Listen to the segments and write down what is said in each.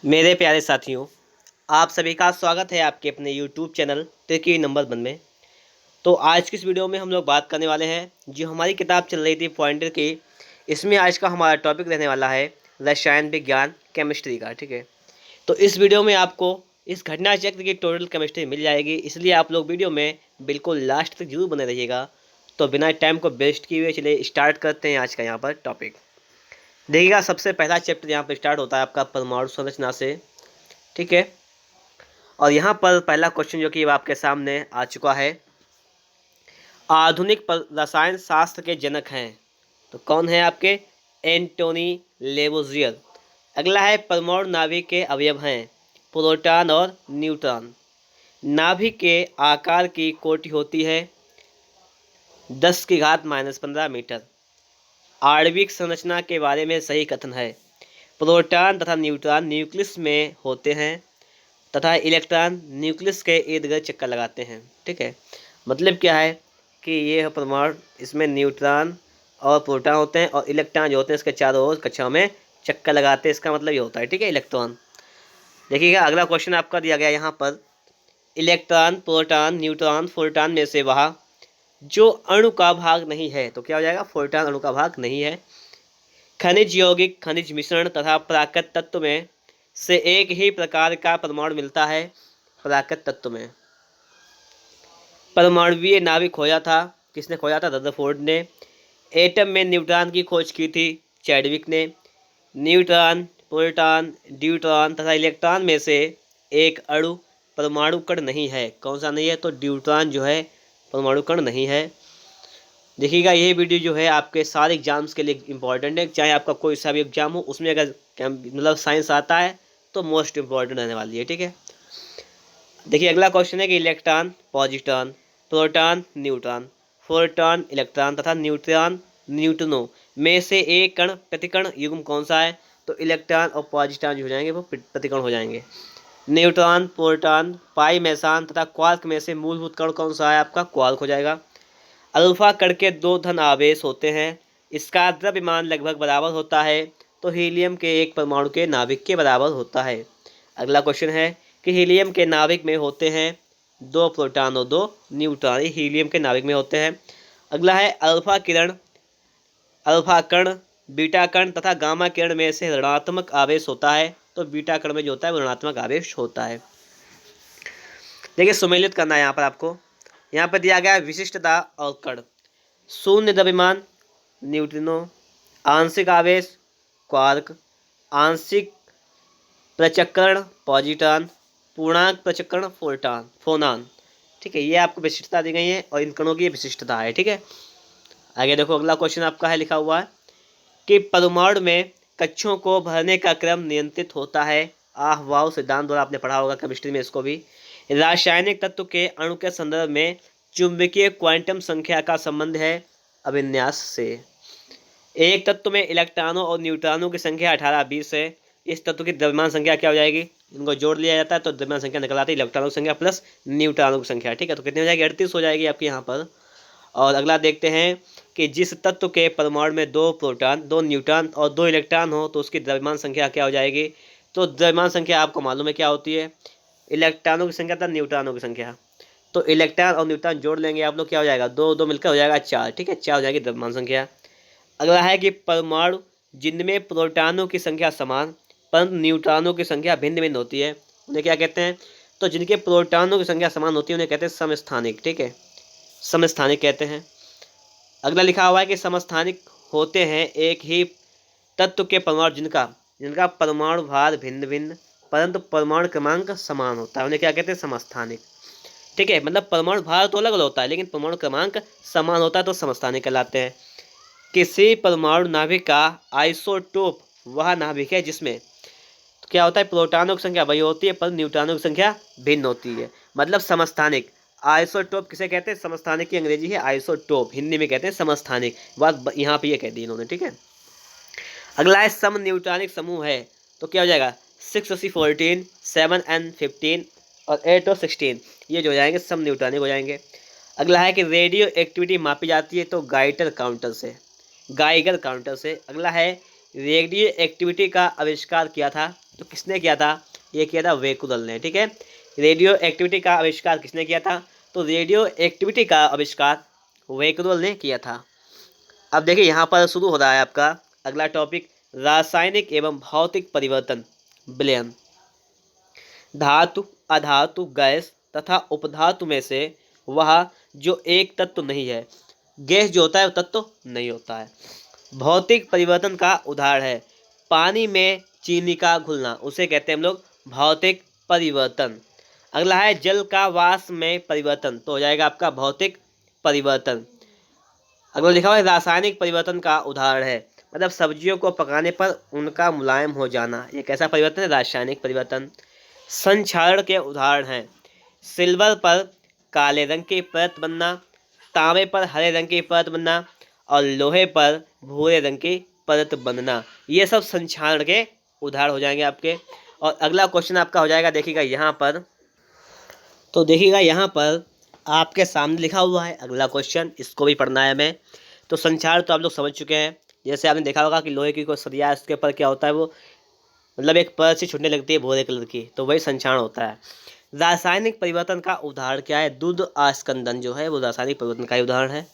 मेरे प्यारे साथियों, आप सभी का स्वागत है आपके अपने YouTube चैनल ट्रिकी नंबर 1 में। तो आज की इस वीडियो में हम लोग बात करने वाले हैं जो हमारी किताब चल रही थी पॉइंटर की। इसमें आज का हमारा टॉपिक रहने वाला है रसायन विज्ञान केमिस्ट्री का। ठीक है, तो इस वीडियो में आपको इस घटना चक्र की टोटल केमिस्ट्री मिल जाएगी, इसलिए आप लोग वीडियो में बिल्कुल लास्ट तक जरूर बने रहिएगा। तो बिना टाइम को वेस्ट किए हुए चलिए स्टार्ट करते हैं आज का यहाँ पर टॉपिक। देखिएगा, सबसे पहला चैप्टर यहाँ पर स्टार्ट होता है आपका परमाणु संरचना से। ठीक है, और यहाँ पर पहला क्वेश्चन जो कि आपके सामने आ चुका है, आधुनिक रसायन शास्त्र के जनक हैं तो कौन है आपके? एंटोनी लेवोजियर। अगला है परमाणु नाभिक के अवयव हैं प्रोटॉन और न्यूट्रॉन। नाभिक के आकार की कोटि होती है 10⁻⁻15 मीटर। आणविक संरचना के बारे में सही कथन है प्रोटॉन तथा न्यूट्रॉन न्यूक्लियस में होते हैं तथा इलेक्ट्रॉन न्यूक्लियस के इर्द गिर्द चक्कर लगाते हैं। ठीक है, मतलब क्या है कि ये है परमाणु, इसमें न्यूट्रॉन और प्रोटॉन होते हैं और इलेक्ट्रॉन जो होते हैं इसके चारों ओर कक्षाओं में चक्कर लगाते हैं। इसका मतलब ये होता है, ठीक है, इलेक्ट्रॉन। देखिएगा, अगला क्वेश्चन आपका दिया गया यहाँ पर, इलेक्ट्रॉन प्रोटॉन न्यूट्रॉन प्रोटॉन में से वह जो अणु का भाग नहीं है तो क्या हो जाएगा? प्रोटॉन अणु का भाग नहीं है। खनिज यौगिक खनिज मिश्रण तथा प्राकृत तत्व में से एक ही प्रकार का परमाणु मिलता है। प्राकृत तत्व में परमाणुवीय नाभिक खोजा था, किसने खोजा था? रदरफोर्ड ने। एटम में न्यूट्रॉन की खोज की थी चैडविक ने। न्यूट्रॉन प्रोटॉन ड्यूट्रॉन तथा इलेक्ट्रॉन में से एक अणु परमाणु कण नहीं है। कौन सा नहीं है? तो ड्यूट्रॉन जो है परमाणु कण नहीं है। देखिएगा, ये वीडियो जो है आपके सारे एग्जाम्स के लिए इम्पॉर्टेंट है, चाहे आपका कोई सा भी एग्जाम हो, उसमें अगर मतलब साइंस आता है तो मोस्ट इम्पॉर्टेंट रहने वाली है। ठीक है, देखिए अगला क्वेश्चन है कि electron positron proton neutron proton electron तथा न्यूट्रॉन न्यूट्रिनो में से एक कण प्रतिकण युग्म कौन सा है? तो इलेक्ट्रॉन और पॉजिट्रॉन जो हो जाएंगे वो प्रतिकण हो जाएंगे। न्यूट्रॉन प्रोटॉन पाई मेसान तथा क्वार्क में से मूलभूत कण कौन सा है? आपका क्वार्क हो जाएगा। अल्फा कण के 2 धन आवेश होते हैं, इसका द्रव्यमान लगभग बराबर होता है तो हीलियम के एक परमाणु के नाभिक के बराबर होता है। अगला क्वेश्चन है कि हीलियम के नाभिक में होते हैं 2 प्रोटॉन और 2 न्यूट्रॉन, हीलियम के नाभिक में होते हैं। अगला है अल्फा किरण अल्फा कण बीटा कण तथा गामा किरण में से ऋणात्मक आवेश होता है तो बीटा कण में जो होता है वो ऋणात्मक आवेश होता है। देखिए, सुमेलित करना है यहाँ पर आपको। यहाँ पर दिया गया विशिष्टता और कण, शून्य द्रव्यमान न्यूट्रिनो, आंशिक आवेश क्वार्क, आंशिक प्रचक्रण पॉजिट्रॉन, पूर्णांक प्रचक्रण फोनान। ठीक है, ये आपको विशिष्टता दी गई है और इन कणों की विशिष्टता है। ठीक है, आगे देखो, अगला क्वेश्चन आपका है लिखा हुआ है कि परमाणु में कक्षों को भरने का क्रम नियंत्रित होता है। आह वाह सिद्धांत द्वारा आपने पढ़ा होगा केमिस्ट्री में इसको भी। रासायनिक तत्व के अणु के संदर्भ में चुंबकीय क्वांटम संख्या का संबंध है अभिन्यास से। एक तत्व में इलेक्ट्रॉनों और न्यूट्रॉनों की संख्या 18-20 है। इस तत्व की द्रव्यमान संख्या क्या हो जाएगी? इनको जोड़ लिया जाता है तो द्रव्यमान संख्या निकल आती है इलेक्ट्रॉनों की संख्या प्लस न्यूट्रॉनों की संख्या। ठीक है, तो कितनी हो जाएगी? 38 हो जाएगी आपकी यहाँ पर। और अगला देखते हैं कि जिस तत्व के परमाणु में 2 प्रोटॉन 2 न्यूट्रॉन और 2 इलेक्ट्रॉन हो तो उसकी द्रव्यमान संख्या क्या हो जाएगी? तो द्रव्यमान संख्या आपको मालूम है क्या होती है? इलेक्ट्रॉनों की संख्या था न्यूट्रॉनों की संख्या, तो इलेक्ट्रॉन और न्यूट्रॉन जोड़ लेंगे आप लोग, क्या हो जाएगा? 2 2 मिलकर हो जाएगा 4। ठीक है, 4 हो जाएगी द्रव्यमान संख्या। अगला है कि परमाणु जिनमें प्रोटॉनों की संख्या समान परंतु न्यूट्रॉनों की संख्या भिन्न भिन्न होती है उन्हें क्या कहते हैं? तो जिनके प्रोटॉनों की संख्या समान होती है उन्हें कहते हैं समस्थानिक। ठीक है, समस्थानिक कहते हैं। अगला लिखा हुआ है कि समस्थानिक होते हैं एक ही तत्व के परमाणु जिनका जिनका परमाणु भार भिन्न भिन्न परंतु परमाणु क्रमांक समान होता है, उन्हें क्या कहते हैं? समस्थानिक। ठीक है, मतलब परमाणु भार तो अलग अलग होता है लेकिन परमाणु क्रमांक समान होता है तो समस्थानिक कहलाते हैं। किसी परमाणु नाभिक का आइसोटोप वह नाभिक है जिसमें तो क्या होता है? प्रोटॉनों की संख्या वही होती है पर न्यूट्रॉनों की संख्या भिन्न होती है, मतलब समस्थानिक। आइसोटोप किसे कहते हैं? समस्थानिक की अंग्रेजी है आइसोटोप, हिंदी में कहते हैं समस्थानिक। बात यहाँ पे ये कह दी इन्होंने। ठीक है, अगला है सम न्यूट्रॉनिक समूह है तो क्या हो जाएगा? 6s14 7n15 और 8s16, ये जो हो जाएंगे सम न्यूट्रॉनिक हो जाएंगे। अगला है कि रेडियो एक्टिविटी मापी जाती है तो गाइगर काउंटर से। अगला है रेडियो एक्टिविटी का आविष्कार किया था तो किसने किया था? ये किया था वेकुलर ने। ठीक है, रेडियो एक्टिविटी का आविष्कार किसने किया था? तो रेडियो एक्टिविटी का आविष्कार वेकुलर ने किया था। अब देखिए यहाँ पर शुरू हो रहा है आपका अगला टॉपिक, रासायनिक एवं भौतिक परिवर्तन विलयन। धातु, अधातु, गैस तथा उपधातु में से वह जो एक तत्व नहीं है, गैस जो होता है वो तत्व नहीं होता है। भौतिक परिवर्तन का उदाहरण है पानी में चीनी का घुलना, उसे कहते हैं हम लोग भौतिक परिवर्तन। अगला है जल का वाष्प में परिवर्तन, तो हो जाएगा आपका भौतिक परिवर्तन। अगला लिखा हुआ है रासायनिक परिवर्तन का उदाहरण है, मतलब सब्जियों को पकाने पर उनका मुलायम हो जाना, ये कैसा परिवर्तन है? रासायनिक परिवर्तन। संक्षारण के उदाहरण हैं सिल्वर पर काले रंग की परत बनना, तांबे पर हरे रंग की परत बनना और लोहे पर भूरे रंग की परत बनना, ये सब संक्षारण के उदाहरण हो जाएंगे आपके। और अगला क्वेश्चन आपका हो जाएगा, देखिएगा यहाँ पर, तो देखिएगा यहाँ पर आपके सामने लिखा हुआ है अगला क्वेश्चन, इसको भी पढ़ना है हमें। तो संक्षारण तो आप लोग समझ चुके हैं, जैसे आपने देखा होगा कि लोहे की कोई सरिया, इसके ऊपर क्या होता है, वो मतलब एक परत सी छूटने लगती है भूरे कलर की, तो वही संक्षारण होता है। रासायनिक परिवर्तन का उदाहरण क्या है? दूध आस्कंदन जो है वो रासायनिक परिवर्तन का ही उदाहरण है।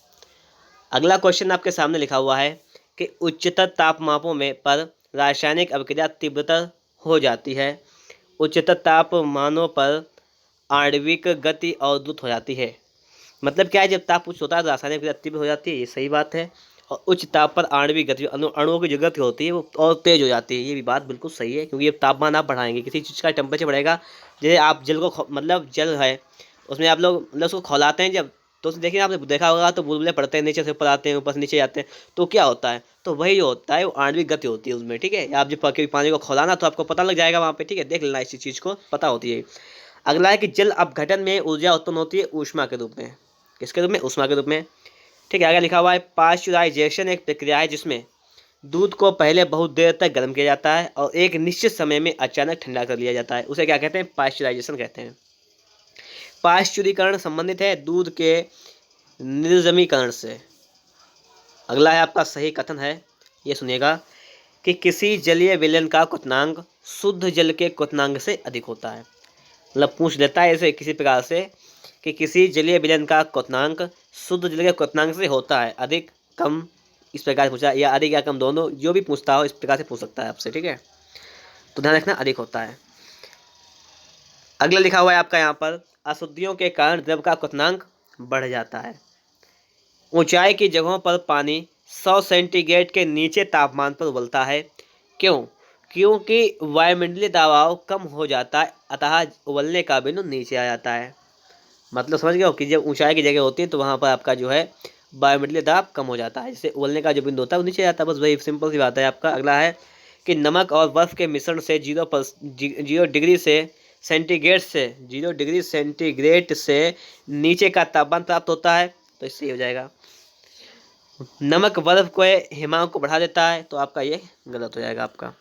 अगला क्वेश्चन आपके सामने लिखा हुआ है कि उच्चतर तापमापों में पर रासायनिक अभिक्रिया तीव्रतर हो जाती है, उच्चतर तापमानों पर आणविक गति अवरुद्ध हो जाती है। मतलब क्या है, जब ताप उच्च होता है तो रासायनिक अभिक्रिया तीव्र हो जाती है, ये सही बात है। और उच्च ताप पर आणविक गति, अणुओं की जो गति होती है वो और तेज हो जाती है, ये भी बात बिल्कुल सही है, क्योंकि ये तापमान आप बढ़ाएंगे, किसी चीज़ का टेम्परेचर बढ़ेगा। जैसे आप जल को मतलब जल है उसमें आप लोग मतलब उसको खौलाते हैं जब, तो उसमें देखिए आपने देखा होगा तो बुलबुले पड़ते हैं, नीचे से ऊपर आते हैं, ऊपर से नीचे जाते हैं, तो क्या होता है? तो वही जो होता है वो आणविक गति होती है उसमें। ठीक है, आप जब पानी को खौलाना तो आपको पता लग जाएगा वहाँ पे। ठीक है, देख लेना इसी चीज़ को, पता होती है। अगला है कि जल अपघटन में ऊर्जा उत्पन्न होती है ऊष्मा के रूप में, किसके रूप में? ऊष्मा के रूप में। ठीक है, आगे लिखा हुआ है पाश्चराइजेशन एक प्रक्रिया है जिसमें दूध को पहले बहुत देर तक गर्म किया जाता है और एक निश्चित समय में अचानक ठंडा कर लिया जाता है, उसे क्या कहते हैं? पाश्चराइजेशन कहते हैं। पाश्चुरीकरण संबंधित है दूध के निर्जमीकरण से। अगला है आपका सही कथन है, ये सुनिएगा कि किसी जलीय विलयन का क्वथनांक शुद्ध जल के क्वथनांक से अधिक होता है। मतलब पूछ लेता है ऐसे किसी प्रकार से कि किसी जलीय विलयन का क्वथनांक शुद्ध जल के क्वथनांक से होता है अधिक, कम, इस प्रकार से पूछा, या अधिक या कम दोनों, जो भी पूछता हो इस प्रकार से पूछ सकता है आपसे। ठीक है, तो ध्यान रखना अधिक होता है। अगला लिखा हुआ है आपका यहाँ पर अशुद्धियों के कारण द्रव का क्वथनांक बढ़ जाता है। ऊंचाई की जगहों पर पानी 100 सेंटीग्रेड के नीचे तापमान पर उबलता है, क्यों? क्योंकि वायुमंडलीय दबाव कम हो जाता है, अतः उबलने का बिंदु नीचे आ जाता है। मतलब समझ गए हो कि जब ऊंचाई की जगह होती है तो वहाँ पर आपका जो है वायुमंडलीय दाब कम हो जाता है, जिससे उबलने का जो बिंदु होता है वो नीचे जाता है, बस वही सिंपल सी बात है आपका। अगला है कि नमक और बर्फ के मिश्रण से 0 डिग्री से सेंटीग्रेड से 0 डिग्री सेंटीग्रेड से नीचे का तापमान प्राप्त होता है, तो इससे हो जाएगा। नमक बर्फ को हिमांक को बढ़ा देता है, तो आपका ये गलत हो जाएगा आपका।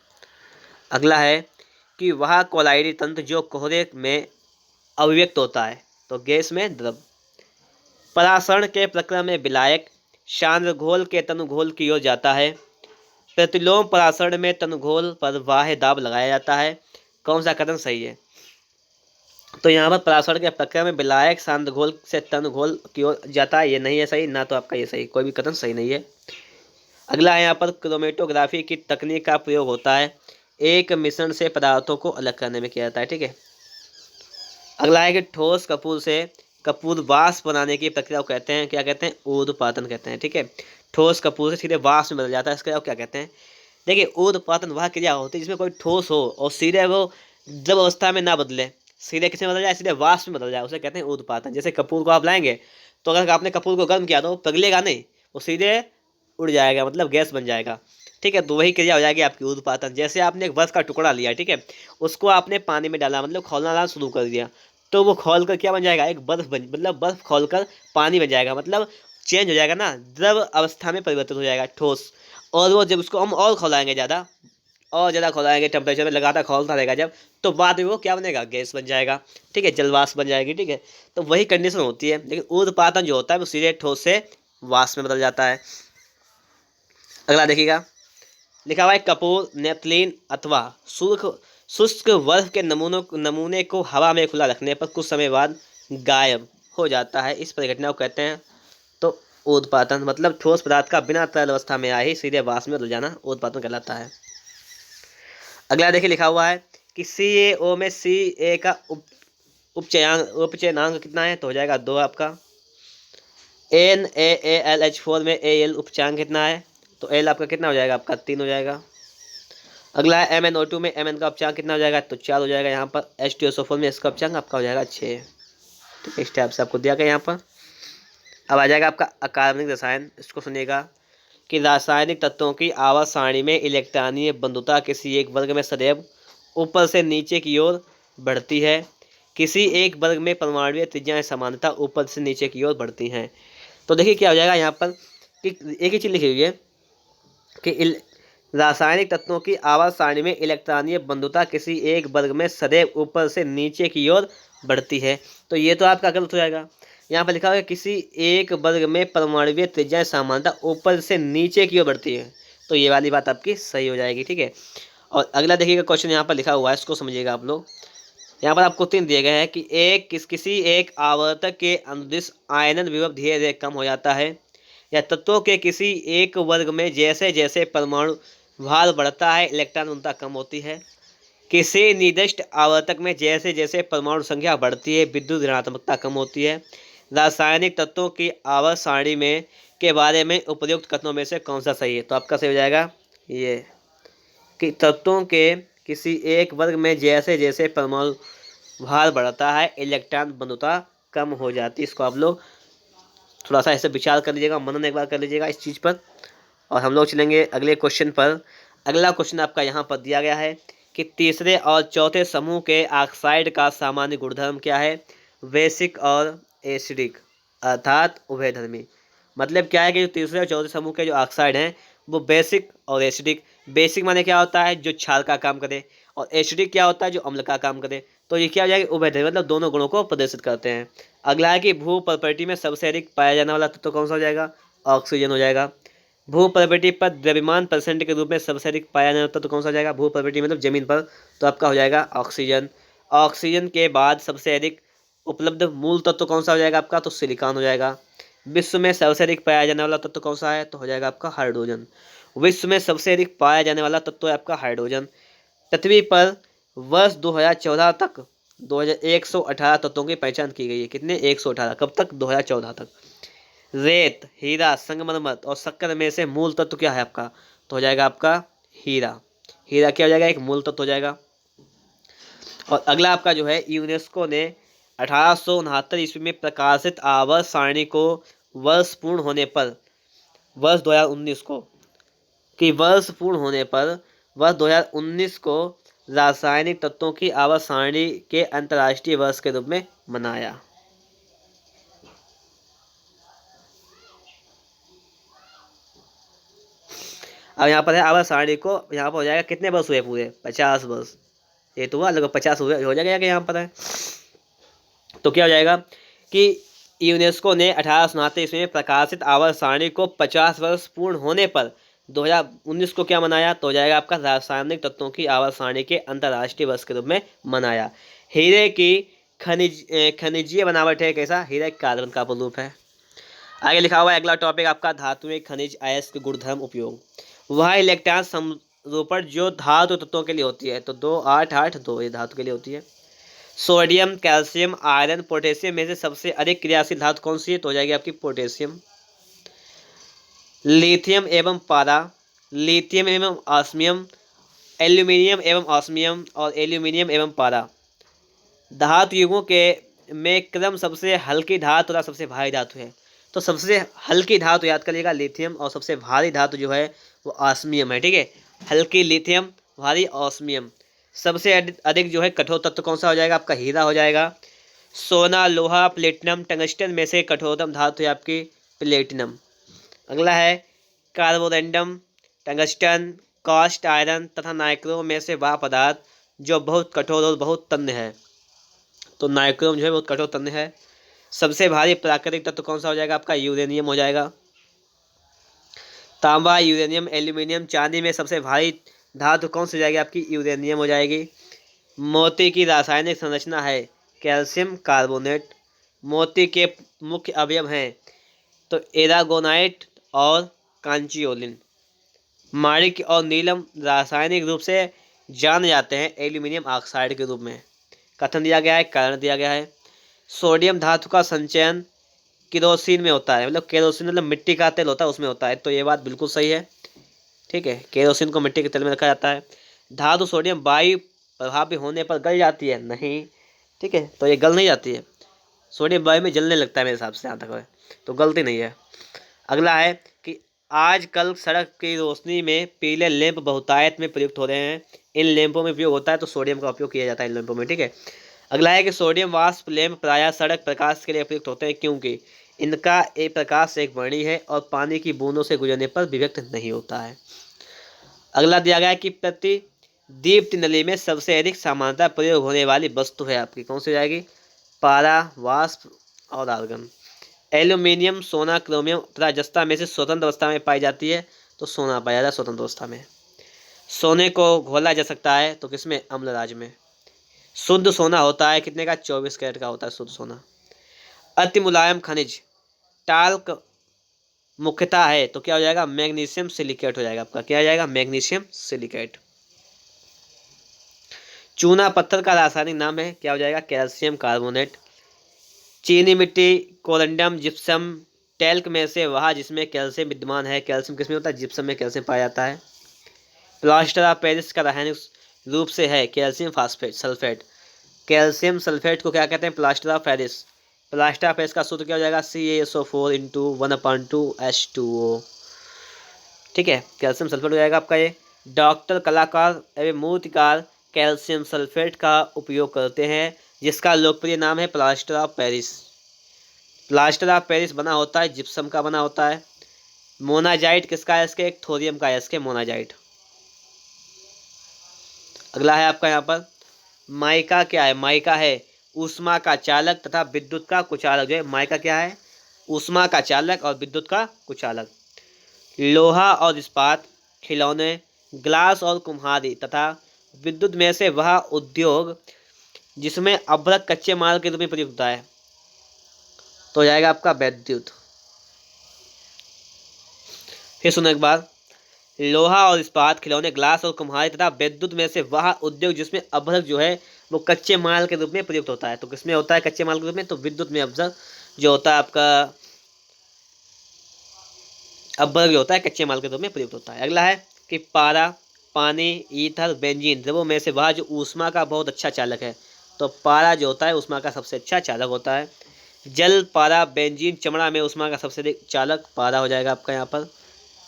अगला है कि वह कोलाइडी तंत्र जो कोहरे में अभिव्यक्त होता है, तो गैस में द्रव। परासरण के प्रक्रम में विलायक सांद्र घोल के तनु घोल की ओर जाता है। प्रतिलोम परासरण में तनु घोल पर बाह्य दाब लगाया जाता है, कौन सा कथन सही है? तो यहाँ पर परासरण के प्रक्रम में विलायक सांद्र घोल से तनु घोल की ओर जाता है, ये नहीं है सही, ना तो आपका ये सही, कोई भी कथन सही नहीं है। अगला है यहाँ पर क्रोमेटोग्राफी की तकनीक का प्रयोग होता है, एक मिश्रण से पदार्थों को अलग करने में किया जाता है। ठीक है, अगला है कि ठोस कपूर से कपूर वाष्प बनाने की प्रक्रिया को कहते हैं, क्या कहते हैं? ऊर्ध्वपातन कहते हैं। ठीक है, ठोस कपूर से सीधे वाष्प में बदल जाता है, इसका क्या कहते हैं? देखिए ऊर्ध्वपातन वह क्रिया होती है जिसमें कोई ठोस हो और सीधे वो द्रव अवस्था में ना बदले, सीधे किसमें बदल जाए? सीधे वाष्प में बदल जाए, उसे कहते हैं ऊर्ध्वपातन। जैसे कपूर को आप लाएंगे तो अगर आपने कपूर को गर्म किया तो वो पिघलेगा नहीं, वो सीधे उड़ जाएगा, मतलब गैस बन जाएगा। ठीक है, तो वही क्रिया हो जाएगी आपकी ऊर्ध्वपातन। जैसे आपने एक बर्फ का टुकड़ा लिया, ठीक है, उसको आपने पानी में डाला, मतलब खौलना शुरू कर दिया, तो वो खोल कर क्या बन जाएगा? एक बर्फ बन, मतलब बर्फ खोल कर पानी बन जाएगा, मतलब चेंज हो जाएगा ना, द्रव अवस्था में परिवर्तित हो जाएगा, ठोस। और वो जब उसको हम और खौलाएंगे ज़्यादा और ज़्यादा खौलाएंगे, टेम्परेचर में लगातार खौलता रहेगा जब, तो बाद में वो क्या बनेगा? गैस बन जाएगा। ठीक है, जलवाष्प बन जाएगी। ठीक है, तो वही कंडीशन होती है, लेकिन ऊर्ध्वपातन जो होता है वो सीधे ठोस से वाष्प में बदल जाता है। अगला देखिएगा, लिखा हुआ है कपूर, नेपथलीन अथवा शुष्क बर्फ के नमूने को हवा में खुला रखने पर कुछ समय बाद गायब हो जाता है। इस परिघटना को कहते हैं तो ऊर्ध्वपातन, मतलब ठोस पदार्थ का बिना तरल अवस्था में आए ही सीधे वाष्प में बदल जाना ऊर्ध्वपातन कहलाता है। अगला देखिए लिखा हुआ है कि CaO में Ca का उपचयनांक कितना है, तो हो जाएगा 2 आपका। NaAlH4 में Al उपचयनांक कितना है, तो L आपका कितना हो जाएगा, आपका 3 हो जाएगा। अगला है MnO2 में Mn का उपचयनांक कितना हो जाएगा, तो 4 हो जाएगा यहाँ पर। H2SO4 में इसका उपचयनांक आपका हो जाएगा 6। तो इस टाइप से आपको दिया गया यहाँ पर। अब आ जाएगा आपका अकार्बनिक रसायन। इसको सुनिएगा कि रासायनिक तत्वों की आवर्त सारणी में इलेक्ट्रॉनीय बंधुता किसी एक वर्ग में सदैव ऊपर से नीचे की ओर बढ़ती है। किसी एक वर्ग में परमाणुीय त्रिज्याएं समानता ऊपर से नीचे की ओर बढ़ती हैं। तो देखिए क्या हो जाएगा यहाँ पर कि एक ही चीज़ लिखी हुई है कि रासायनिक तत्वों की आवर्त सारणी में इलेक्ट्रॉनीय बंधुता किसी एक वर्ग में सदैव ऊपर से नीचे की ओर बढ़ती है। तो ये तो आपका गलत हो जाएगा। यहाँ पर लिखा हुआ है किसी एक वर्ग में परमाणुीय त्रिज्याएं समानता ऊपर से नीचे की ओर बढ़ती है, तो ये वाली बात आपकी सही हो जाएगी। ठीक है। और अगला देखिएगा क्वेश्चन यहाँ पर लिखा हुआ है, इसको समझिएगा आप लोग। यहाँ पर आपको 3 दिए गए हैं कि किसी एक आवर्तक के अनुदिश आयनन विभव धीरे धीरे कम हो जाता है, या तत्वों के किसी एक वर्ग में जैसे जैसे परमाणु भार बढ़ता है इलेक्ट्रॉन घनता कम होती है। किसी निर्दिष्ट आवर्तक में जैसे जैसे परमाणु संख्या बढ़ती है विद्युत ऋणात्मकता कम होती है। रासायनिक तत्वों की आवर्त सारणी में के बारे में उपयुक्त कथनों में से कौन सा सही है, तो आपका सही हो जाएगा ये कि तत्वों के किसी एक वर्ग में जैसे जैसे परमाणु भार बढ़ता है इलेक्ट्रॉन बंधुता कम हो जाती है। इसको आप लोग थोड़ा सा ऐसे विचार कर लीजिएगा, मनन एक बार कर लीजिएगा इस चीज़ पर। और हम लोग चलेंगे अगले क्वेश्चन पर। अगला क्वेश्चन आपका यहाँ पर दिया गया है कि तीसरे और चौथे समूह के ऑक्साइड का सामान्य गुणधर्म क्या है, बेसिक और एसिडिक अर्थात उभयधर्मी। मतलब क्या है कि जो तीसरे और चौथे समूह के जो ऑक्साइड हैं वो बेसिक और एसिडिक। बेसिक माने क्या होता है, जो क्षार का काम करे, और एसिडिक क्या होता है, जो अम्ल का काम करे। तो ये क्या हो जाएगा, उभयधर्मी, मतलब दोनों गुणों को प्रदर्शित करते हैं। अगला है कि भू प्रॉपर्टी में सबसे अधिक पाया जाने वाला तत्व कौन सा हो जाएगा, ऑक्सीजन हो जाएगा। भू प्रॉपर्टी पर द्रव्यमान परसेंट के रूप में सबसे अधिक पाया जाने वाला तत्व कौन सा हो जाएगा, भू प्रॉपर्टी मतलब जमीन पर, तो आपका हो जाएगा ऑक्सीजन। ऑक्सीजन के बाद सबसे अधिक उपलब्ध मूल तत्व कौन सा हो जाएगा आपका, तो सिलिकॉन हो जाएगा। विश्व में सबसे अधिक पाया जाने वाला तत्व कौन सा है, तो हो जाएगा आपका हाइड्रोजन। विश्व में सबसे अधिक पाया जाने वाला तत्व है आपका हाइड्रोजन। पृथ्वी पर वर्ष 2014 तक 2118 तत्वों की पहचान की गई है। कितने, 118। कब तक, 2014 तक। रेत, हीरा, संगमरमर और शक्कर में से मूल तत्व क्या है आपका, तो हो जाएगा आपका हीरा। हीरा क्या हो जाएगा, एक मूल तत्व हो जाएगा। और अगला आपका जो है यूनेस्को ने 1869 ईस्वी में प्रकाशित आवर्त सारणी को वर्ष पूर्ण होने पर वर्ष 2019 को वर्ष पूर्ण होने पर वर्ष 2019 को रासायनिक तत्वों की आवर्त सारणी के अंतर्राष्ट्रीय वर्ष के रूप में मनाया। अब यहाँ पर है आवर्त सारणी को, यहाँ पर हो जाएगा कितने वर्ष हुए, पूरे 50 वर्ष। ये तो हुआ लगभग 50 हुए हो जाएगा कि यहाँ पर है। तो क्या हो जाएगा कि यूनेस्को ने 1869 ईस्वी में प्रकाशित आवर्त सारणी को 50 वर्ष पूर्ण होने पर 2019 को क्या मनाया, तो हो जाएगा आपका रासायनिक तत्वों की आवर्त सारणी के अंतर्राष्ट्रीय वर्ष के रूप में मनाया। हीरे की खनिजीय बनावट है कैसा, हीरा कार्बन का रूप है। आगे लिखा हुआ है अगला टॉपिक आपका धातुएं खनिज अयस्क गुणधर्म उपयोग। वह इलेक्ट्रॉन समरूपण जो धातु तत्वों के लिए होती है, तो 2 8 8 2 ये धातु के लिए होती है। सोडियम, कैल्शियम, आयरन, पोटेशियम में से सबसे अधिक क्रियाशील धातु कौन सी है, तो हो जाएगी आपकी पोटेशियम। लिथियम एवं पारा, लिथियम एवं ऑस्मियम, एल्यूमिनियम एवं ऑस्मियम और एल्यूमिनियम एवं पारा। धातु युगों के में क्रम सबसे हल्की धातु और सबसे भारी धातु है। तो सबसे हल्की धातु याद करिएगा लिथियम, और सबसे भारी धातु जो है वो ऑस्मियम है। ठीक है, हल्की लिथियम, भारी ऑस्मियम। सबसे अधिक जो है कठोर तत्व कौन सा हो जाएगा, आपका हीरा हो जाएगा। सोना, लोहा, प्लेटिनम, टंगस्टन में से कठोरतम धातु है आपकी प्लेटिनम। अगला है कार्बोरेंडम, टंगस्टन, कास्ट आयरन तथा नाइक्रोम में से वह पदार्थ जो बहुत कठोर और बहुत तन्य है, तो नाइक्रोम जो है बहुत कठोर तन्य है। सबसे भारी प्राकृतिक तत्व कौन सा हो जाएगा, आपका यूरेनियम हो जाएगा। तांबा, यूरेनियम, एल्यूमिनियम, चांदी में सबसे भारी धातु कौन सी हो जाएगी, आपकी यूरेनियम हो जाएगी। मोती की रासायनिक संरचना है कैल्शियम कार्बोनेट। मोती के मुख्य अवयव हैं तो एरागोनाइट और कांचियोलिन। माणिक्य और नीलम रासायनिक रूप से जाने जाते हैं एल्यूमिनियम ऑक्साइड के रूप में। कथन दिया गया है, कारण दिया गया है। सोडियम धातु का संचयन केरोसिन में होता है, मतलब केरोसिन मतलब मिट्टी का तेल होता है उसमें होता है, तो ये बात बिल्कुल सही है। ठीक है, केरोसिन को मिट्टी के तेल में रखा जाता है। धातु सोडियम वायु प्रभावी होने पर गल जाती है, नहीं। ठीक है, तो ये गल नहीं जाती है, सोडियम वायु में जलने लगता है मेरे हिसाब से, यहाँ तक है तो गलती नहीं है। अगला है कि आजकल सड़क की रोशनी में पीले लैंप बहुतायत में प्रयुक्त हो रहे हैं। इन लैंपों में उपयोग होता है तो सोडियम का उपयोग किया जाता है इन लैंपों में। ठीक है, अगला है कि सोडियम वाष्प लैंप प्रायः सड़क प्रकाश के लिए प्रयुक्त होते हैं क्योंकि इनका एक प्रकाश एक वर्णी है और पानी की बूंदों से गुजरने पर विभक्त नहीं होता है। अगला दिया गया है कि प्रति दीप्ति नली में सबसे अधिक सामान्यतः प्रयोग होने वाली वस्तु है आपकी, कौन सी हो जाएगी? पारा, वाष्प और आर्गन। एल्यूमिनियम, सोना, क्रोमियम तथा जस्ता में से स्वतंत्र अवस्था में पाई जाती है तो सोना पाया जाता है स्वतंत्र अवस्था में। सोने को घोला जा सकता है तो किसमें? अम्लराज में। शुद्ध सोना होता है कितने का? 24 कैरेट का होता है शुद्ध सोना। अति मुलायम खनिज टाल्क मुख्यतः है तो क्या हो जाएगा? मैग्नीशियम सिलिकेट हो जाएगा आपका, क्या हो जाएगा? Magnesium silicate. चूना पत्थर का रासायनिक नाम है, क्या हो जाएगा? Calcium carbonate. चीनी मिट्टी, कोरंडम, जिप्सम, टैल्क में से वह जिसमें कैल्शियम विद्यमान है। कैल्शियम किसमें होता है? जिप्सम में कैल्शियम पाया जाता है। प्लास्टर ऑफ पेरिस का रासायनिक रूप से है calcium phosphate sulphate. Calcium sulphate को क्या कहते हैं? Plaster of Paris. Plaster of Paris का सूत्र क्या हो जाएगा? CaSO4 into 1/2H2O। ठीक है, कैल्शियम सल्फेट हो जाएगा आपका ये। डॉक्टर, कलाकार एवं मूर्तिकार कैल्शियम सल्फेट का उपयोग करते हैं जिसका लोकप्रिय नाम है plaster of Paris. Plaster of Paris बना होता है जिप्सम का बना होता है। मोनाजाइट किसका है? इसके एक थोरियम का है इसके मोनाजाइट। अगला है आपका यहाँ पर माइका, क्या है? माइका है ऊष्मा का चालक तथा विद्युत का कुचालक। जो है माइका क्या है? ऊष्मा का चालक और विद्युत का कुचालक। लोहा और इस्पात, खिलौने, ग्लास और कुम्हारी तथा विद्युत में से वह उद्योग जिसमें अभ्रक कच्चे माल के रूप में प्रयुक्त होता है तो हो जाएगा आपका वैद्युत। फिर सुनो एक बार, लोहा और इस्पात, खिलौने, ग्लास और कुम्हारी तथा विद्युत में से वह उद्योग जिसमें अभ्रक जो है वो कच्चे माल के रूप में प्रयुक्त होता है तो किसमें होता है कच्चे माल के रूप में? तो विद्युत में अभ्रक जो होता है आपका अभ्रक जो होता है कच्चे माल के रूप में प्रयुक्त होता है। अगला है कि पारा, पानी, ईथर, बेंजीन द्रवों में से वह जो ऊष्मा का बहुत अच्छा चालक है तो पारा जो होता है ऊष्मा का सबसे अच्छा चालक होता है। जल, पारा, बेंजीन, चमड़ा में ऊष्मा का सबसे अधिक चालक पारा हो जाएगा आपका यहाँ पर।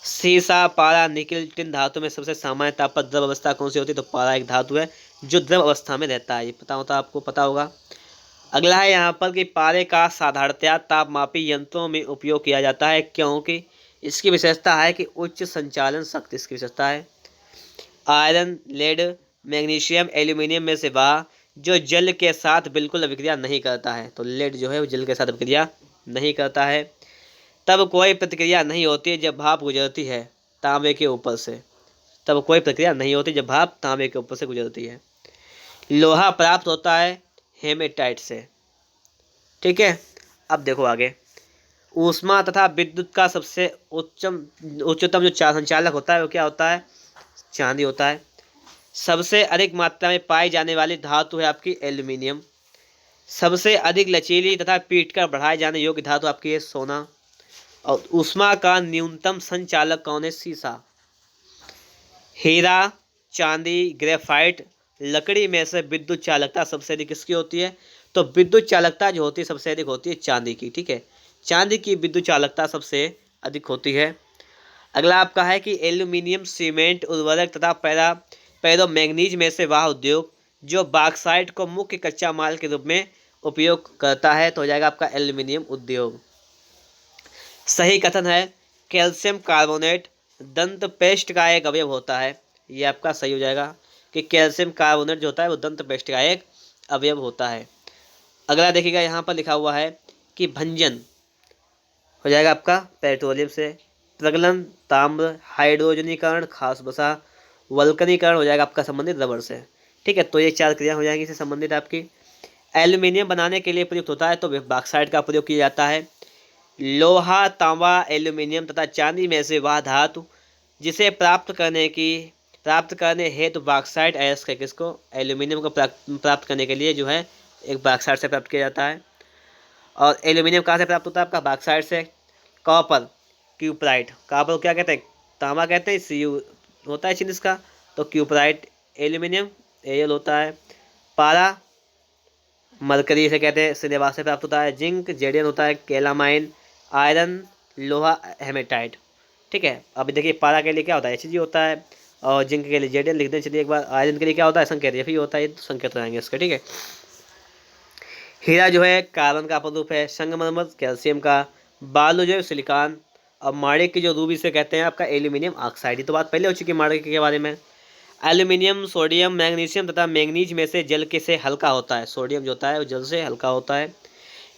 सीसा, पारा, निकिल, टिन धातु में सबसे सामान्य ताप पर द्रव अवस्था कौन सी होती है? तो पारा एक धातु है जो द्रव अवस्था में रहता है, ये पता होता है आपको, पता होगा। अगला है यहाँ पर कि पारे का साधारणतया तापमापी यंत्रों में उपयोग किया जाता है क्योंकि इसकी विशेषता है कि उच्च संचालन शक्ति इसकी विशेषता है। आयरन, लेड, मैग्नीशियम, एल्यूमिनियम में से वह जो जल के साथ बिल्कुल अभिक्रिया नहीं करता है तो लेड जो है वो जल के साथ अभिक्रिया नहीं करता है। तब कोई प्रतिक्रिया नहीं होती है जब भाप गुजरती है तांबे के ऊपर से। तब कोई प्रक्रिया नहीं होती जब भाप तांबे के ऊपर से गुजरती है। लोहा प्राप्त होता है हेमेटाइट से। ठीक है, अब देखो आगे, ऊष्मा तथा विद्युत का सबसे उच्चतम जो संचालक होता है वो क्या होता है? चांदी होता है। सबसे अधिक मात्रा में पाई जाने वाली धातु है आपकी एल्यूमिनियम। सबसे अधिक लचीली तथा पीट कर बढ़ाए जाने योग्य धातु आपकी है सोना। और ऊष्मा का न्यूनतम संचालक कौन है? सीसा। हीरा, चांदी, ग्रेफाइट, लकड़ी में से विद्युत चालकता सबसे अधिक किसकी होती है? तो विद्युत चालकता जो होती है सबसे अधिक होती है चांदी की। ठीक है, चांदी की विद्युत चालकता सबसे अधिक होती है। अगला आपका है कि एल्यूमिनियम, सीमेंट, उर्वरक तथा पैरामैंगनीज में से वह उद्योग जो बॉक्साइट को मुख्य कच्चा माल के रूप में उपयोग करता है तो हो जाएगा आपका एल्यूमिनियम उद्योग। सही कथन है कैल्शियम कार्बोनेट दंत पेस्ट का एक अवयव होता है, ये आपका सही हो जाएगा कि कैल्शियम कार्बोनेट जो होता है वो दंत पेस्ट का एक अवयव होता है। अगला देखिएगा यहाँ पर लिखा हुआ है कि भंजन हो जाएगा आपका पेट्रोलियम से। प्रगलन, ताम्र, हाइड्रोजनीकरण, खास बसा, वल्कनीकरण हो जाएगा आपका संबंधित रबर से। ठीक है, तो ये 4 क्रिया हो जाएंगी इससे संबंधित आपकी। एल्यूमिनियम बनाने के लिए प्रयुक्त होता है तो बॉक्साइट का प्रयोग किया जाता है। लोहा, तांबा, एल्यूमिनियम तथा चांदी में से वह धातु जिसे प्राप्त करने हेतु बॉक्साइट अयस्क है। किसको? एल्यूमिनियम को प्राप्त करने के लिए जो है एक बॉक्साइट से प्राप्त किया जाता है। और एल्यूमिनियम कहाँ से प्राप्त होता है? आपका बॉक्साइट से। कॉपर, क्यूपराइट, कॉपर को क्या कहते हैं? तांबा कहते हैं, Cu होता है चिन्ह इसका, तो क्यूपराइट। एल्यूमिनियम Al होता है। पारा, मरकरी से कहते हैं, सिनेवा से प्राप्त होता है। जिंक, जेडियन होता है। कैलामाइन, आयरन, लोहा, हेमेटाइट। ठीक है, अभी देखिए पारा के लिए क्या होता है? Hg होता है, और जिंक के लिए जेडियन लिख दें। चलिए एक बार, आयरन के लिए क्या होता है? संकेत Fe होता है। ये संकेत रहेंगे इसके, ठीक है। हीरा जो है कार्बन का अपरूप है। संगमरमर कैल्शियम का। बालू जो है सिलिकॉन। और माणिक की जो रूबी से कहते हैं आपका एल्यूमिनियम ऑक्साइड। ये तो बात पहले हो चुकी है माणिक के बारे में। एल्यूमिनियम, सोडियम, मैग्नीशियम तथा मैंगनीज में से जल के से हल्का होता है। सोडियम जो होता है वो जल से हल्का होता है।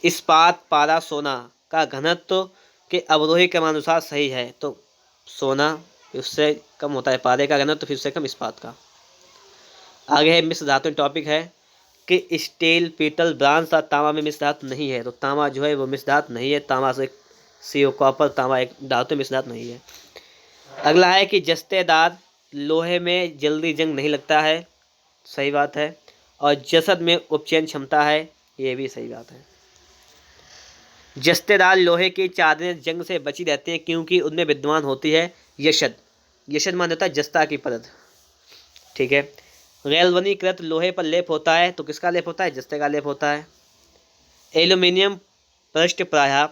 इस्पात, पारा, सोना का घनत्व के अवरोही क्रमानुसार सही है, तो सोना उससे कम होता है पारे का घनत्व, फिर उससे कम इस्पात का। आगे है मिश्र धातु टॉपिक है कि स्टील, पीतल, ब्रांज तथा तांबा में मिश्र धातु नहीं है, तो तांबा जो है वो मिश्र धातु नहीं है। तांबा से CO, कॉपर, तांबा एक धातु मिश्र धातु नहीं है। अगला है कि जस्तेदार लोहे में जल्दी जंग नहीं लगता है, सही बात है। और जसद में उपचयन क्षमता है, ये भी सही बात है। जस्तेदार लोहे की चादरें जंग से बची रहती हैं क्योंकि उनमें विद्यमान होती है यशद। यशद मान होता है जस्ता की परत, ठीक है। गैल्वनीकृत लोहे पर लेप होता है, तो किसका लेप होता है? जस्ते का लेप होता है। एल्यूमिनियम पृष्ठ प्रायः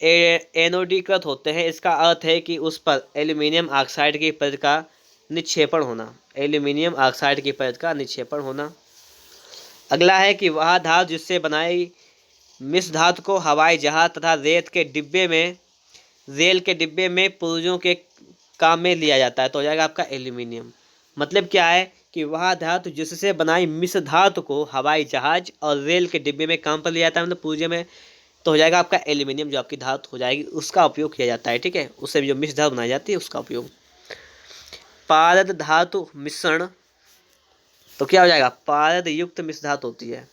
एनोडीकृत होते हैं, इसका अर्थ है कि उस पर एल्यूमिनियम ऑक्साइड की परत का निक्षेपण होना। एल्यूमिनियम ऑक्साइड की परत का निक्षेपण होना। अगला है कि वह धातु जिससे बनाई मिश्र धातु को हवाई जहाज तथा रेल के डिब्बे में पुर्जों के काम में लिया जाता है, तो हो जाएगा आपका एल्यूमिनियम। मतलब क्या है कि वह धातु जिससे बनाई मिश्र धातु को हवाई जहाज और रेल के डिब्बे में काम पर लिया जाता है, मतलब पुर्जे में, तो हो जाएगा आपका एल्यूमिनियम। जो आपकी धातु हो जाएगी उसका उपयोग किया जाता है, ठीक है। उससे जो मिश्र धातु बनाई जाती है उसका उपयोग। पारद धातु मिश्रण, तो क्या हो जाएगा? पारद युक्त मिश्र धातु होती है।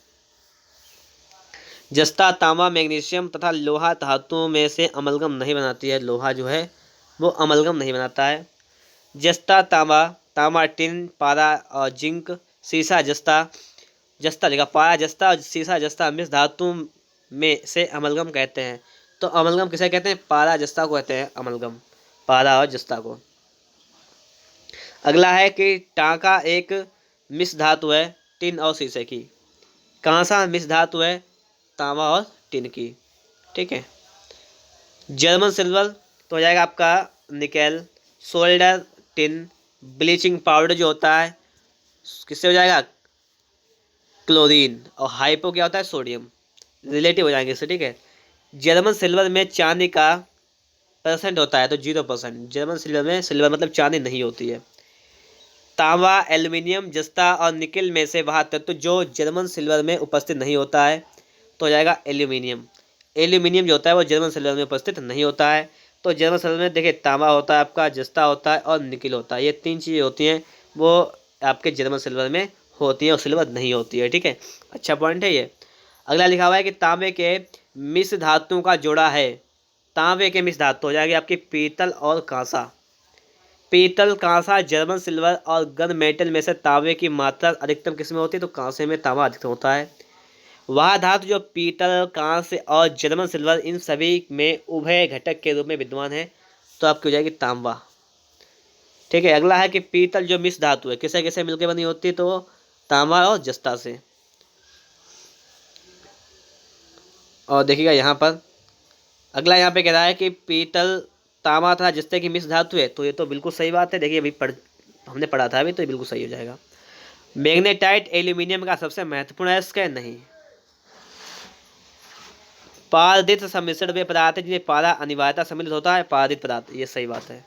जस्ता, तांबा, मैग्नीशियम तथा लोहा धातुओं में से अमलगम नहीं बनाती है। लोहा जो है वो अमलगम नहीं बनाता है। जस्ता, तांबा, तांबा, टिन, पारा और जिंक, सीसा, जस्ता लिखा, पारा जस्ता और सीसा जस्ता मिश्र धातु में से अमलगम कहते हैं। तो अमलगम किसे कहते हैं? पारा जस्ता को कहते हैं अमलगम, पारा और जस्ता को। अगला है कि टांका एक मिश्र धातु है टिन और शीशे की। कांसा मिश्र धातु है तांबा और टिन की, ठीक है। जर्मन सिल्वर तो हो जाएगा आपका nickel. Solder, tin. Bleaching powder जो होता है किससे हो जाएगा? क्लोरीन। और हाइपो क्या होता है? सोडियम। रिलेटिव हो जाएंगे इससे, ठीक है। जर्मन सिल्वर में चांदी का % होता है, तो 0%। जर्मन सिल्वर में, सिल्वर मतलब चांदी नहीं होती है। तांबा, एल्यूमिनियम, जस्ता और निकेल में से वह तत्व जो जर्मन सिल्वर में उपस्थित नहीं होता है, तो हो जाएगा एल्यूमिनियम। एल्यूमिनियम जो होता है वो जर्मन सिल्वर में उपस्थित नहीं होता है। तो जर्मन सिल्वर में देखिए तांबा होता है आपका, जस्ता होता है और निकेल होता है। ये 3 चीज़ें होती हैं वो आपके जर्मन सिल्वर में होती हैं और सिल्वर नहीं होती है, ठीक है। अच्छा पॉइंट है ये। अगला लिखा हुआ है कि तांबे के मिश्र धातुओं का जोड़ा है। तांबे के मिश्र धातु हो जाएगी आपकी पीतल और कांसा। पीतल, कांसा, जर्मन सिल्वर और गन मेटल में से तांबे की मात्रा अधिकतम किस में होती है? तो कांसे में तांबा अधिकतम होता है। वह धातु जो पीतल, कांस्य और जर्मन सिल्वर इन सभी में उभय घटक के रूप में विद्यमान है, तो आपकी हो जाएगी तांबा, ठीक है। अगला है कि पीतल जो मिश्र धातु है किसे किसे मिलकर बनी होती है? तो तांबा और जस्ता से। और देखिएगा यहाँ पर अगला यहाँ पे कह रहा है कि पीतल, तांबा तथा जस्ते की मिश्र धातु है, तो ये तो बिल्कुल सही बात है। देखिए अभी हमने पढ़ा था अभी, तो ये बिल्कुल सही हो जाएगा। मैग्नेटाइट एल्यूमिनियम का सबसे महत्वपूर्ण अयस्क है? नहीं। पारदित सम्मिश्रण वे पदार्थ है जिन्हें पारा अनिवार्यता सम्मिलित होता है, पारदित पदार्थ, ये सही बात है।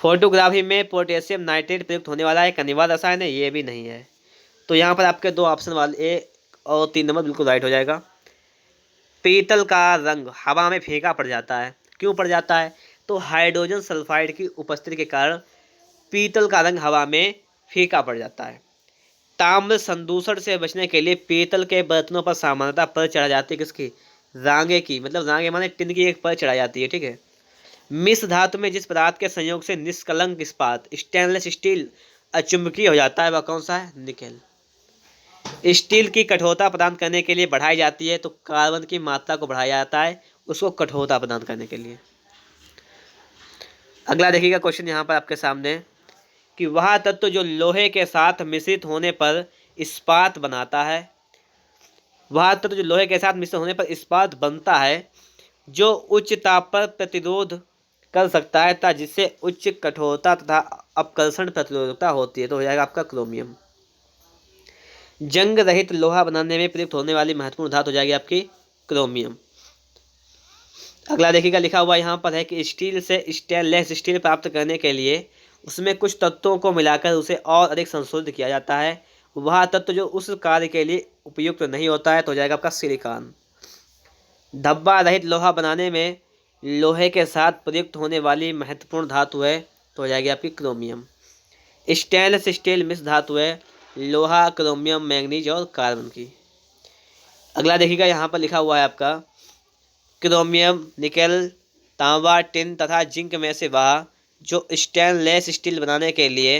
फोटोग्राफी में पोटेशियम नाइट्रेट प्रयुक्त होने वाला एक अनिवार्य रसायन है, ये भी नहीं है। तो यहाँ पर आपके 2 ऑप्शन वाले ए और 3 नंबर बिल्कुल राइट हो जाएगा। पीतल का रंग हवा में फीका पड़ जाता है, क्यों पड़ जाता है? तो हाइड्रोजन सल्फाइड की उपस्थिति के कारण पीतल का रंग हवा में फीका पड़ जाता है। ताम्र संदूषण से बचने के लिए पीतल के बर्तनों पर सामान्यतः पर चढ़ा जाती है किसकी? रांगे की। मतलब रांगे माने टिन की एक पर चढ़ाई जाती है, ठीक है। मिश्र धातु में जिस पदार्थ के संयोग से निष्कलंक इस्पात स्टेनलेस स्टील अचुंबकीय हो जाता है वह कौन सा है? निकेल। स्टील की कठोरता प्रदान करने के लिए बढ़ाई जाती है तो कार्बन की मात्रा को बढ़ाया जाता है उसको कठोरता प्रदान करने के लिए। अगला देखिएगा क्वेश्चन यहाँ पर आपके सामने कि वह तत्व जो लोहे के साथ मिश्रित होने पर इस्पात बनाता है, वह तत्व जो लोहे के साथ मिश्रित होने पर इस्पात बनता है जो उच्च ताप पर प्रतिरोध कर सकता है तथा जिससे उच्च कठोरता तथा अपकर्षण प्रतिरोधकता होती है, तो हो जाएगा आपका क्रोमियम। जंग रहित लोहा बनाने में प्रयुक्त होने वाली महत्वपूर्ण धातु हो जाएगी आपकी क्रोमियम। अगला देखिएगा लिखा हुआ यहाँ पर है कि स्टील से स्टेनलेस स्टील प्राप्त करने के लिए उसमें कुछ तत्वों को मिलाकर उसे और अधिक संशोधित किया जाता है। वह तत्व जो उस कार्य के लिए उपयुक्त नहीं होता है तो हो जाएगा आपका सिलिकॉन। धब्बा रहित लोहा बनाने में लोहे के साथ प्रयुक्त होने वाली महत्वपूर्ण धातु है तो हो जाएगी आपकी क्रोमियम। स्टेनलेस स्टील मिश्र धातु है लोहा, क्रोमियम, मैंगनीज और कार्बन की। अगला देखिएगा यहाँ पर लिखा हुआ है आपका क्रोमियम, निकेल, तांबा, टिन तथा जिंक में से वह जो स्टेनलेस स्टील बनाने के लिए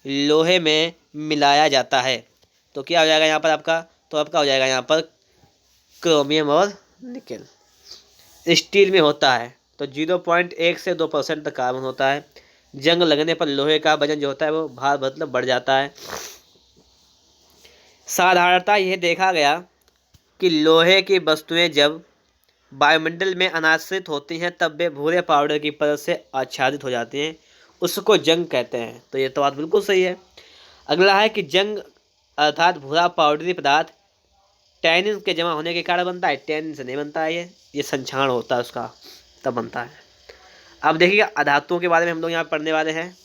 लोहे में मिलाया जाता है तो क्या हो जाएगा यहाँ पर आपका? तो आपका हो जाएगा यहाँ पर क्रोमियम और निकेल। स्टील में होता है तो 0.1 से 2% तक कार्बन होता है। जंग लगने पर लोहे का वजन जो होता है वो भार मतलब बढ़ जाता है। साधारणतः यह देखा गया कि लोहे की वस्तुएं जब वायुमंडल में अनाश्रित होती हैं तब वे भूरे पाउडर की परत से आच्छादित हो जाती हैं, उसको जंग कहते हैं। तो ये तो बात बिल्कुल सही है। अगला है कि जंग अर्थात भूरा पाउडरी पदार्थ टैनिन के जमा होने के कारण बनता है, टैनिन से नहीं बनता है, ये संक्षारण होता है उसका तब बनता है। अब देखिएगा अधातुओं के बारे में हम लोग यहाँ पढ़ने वाले हैं।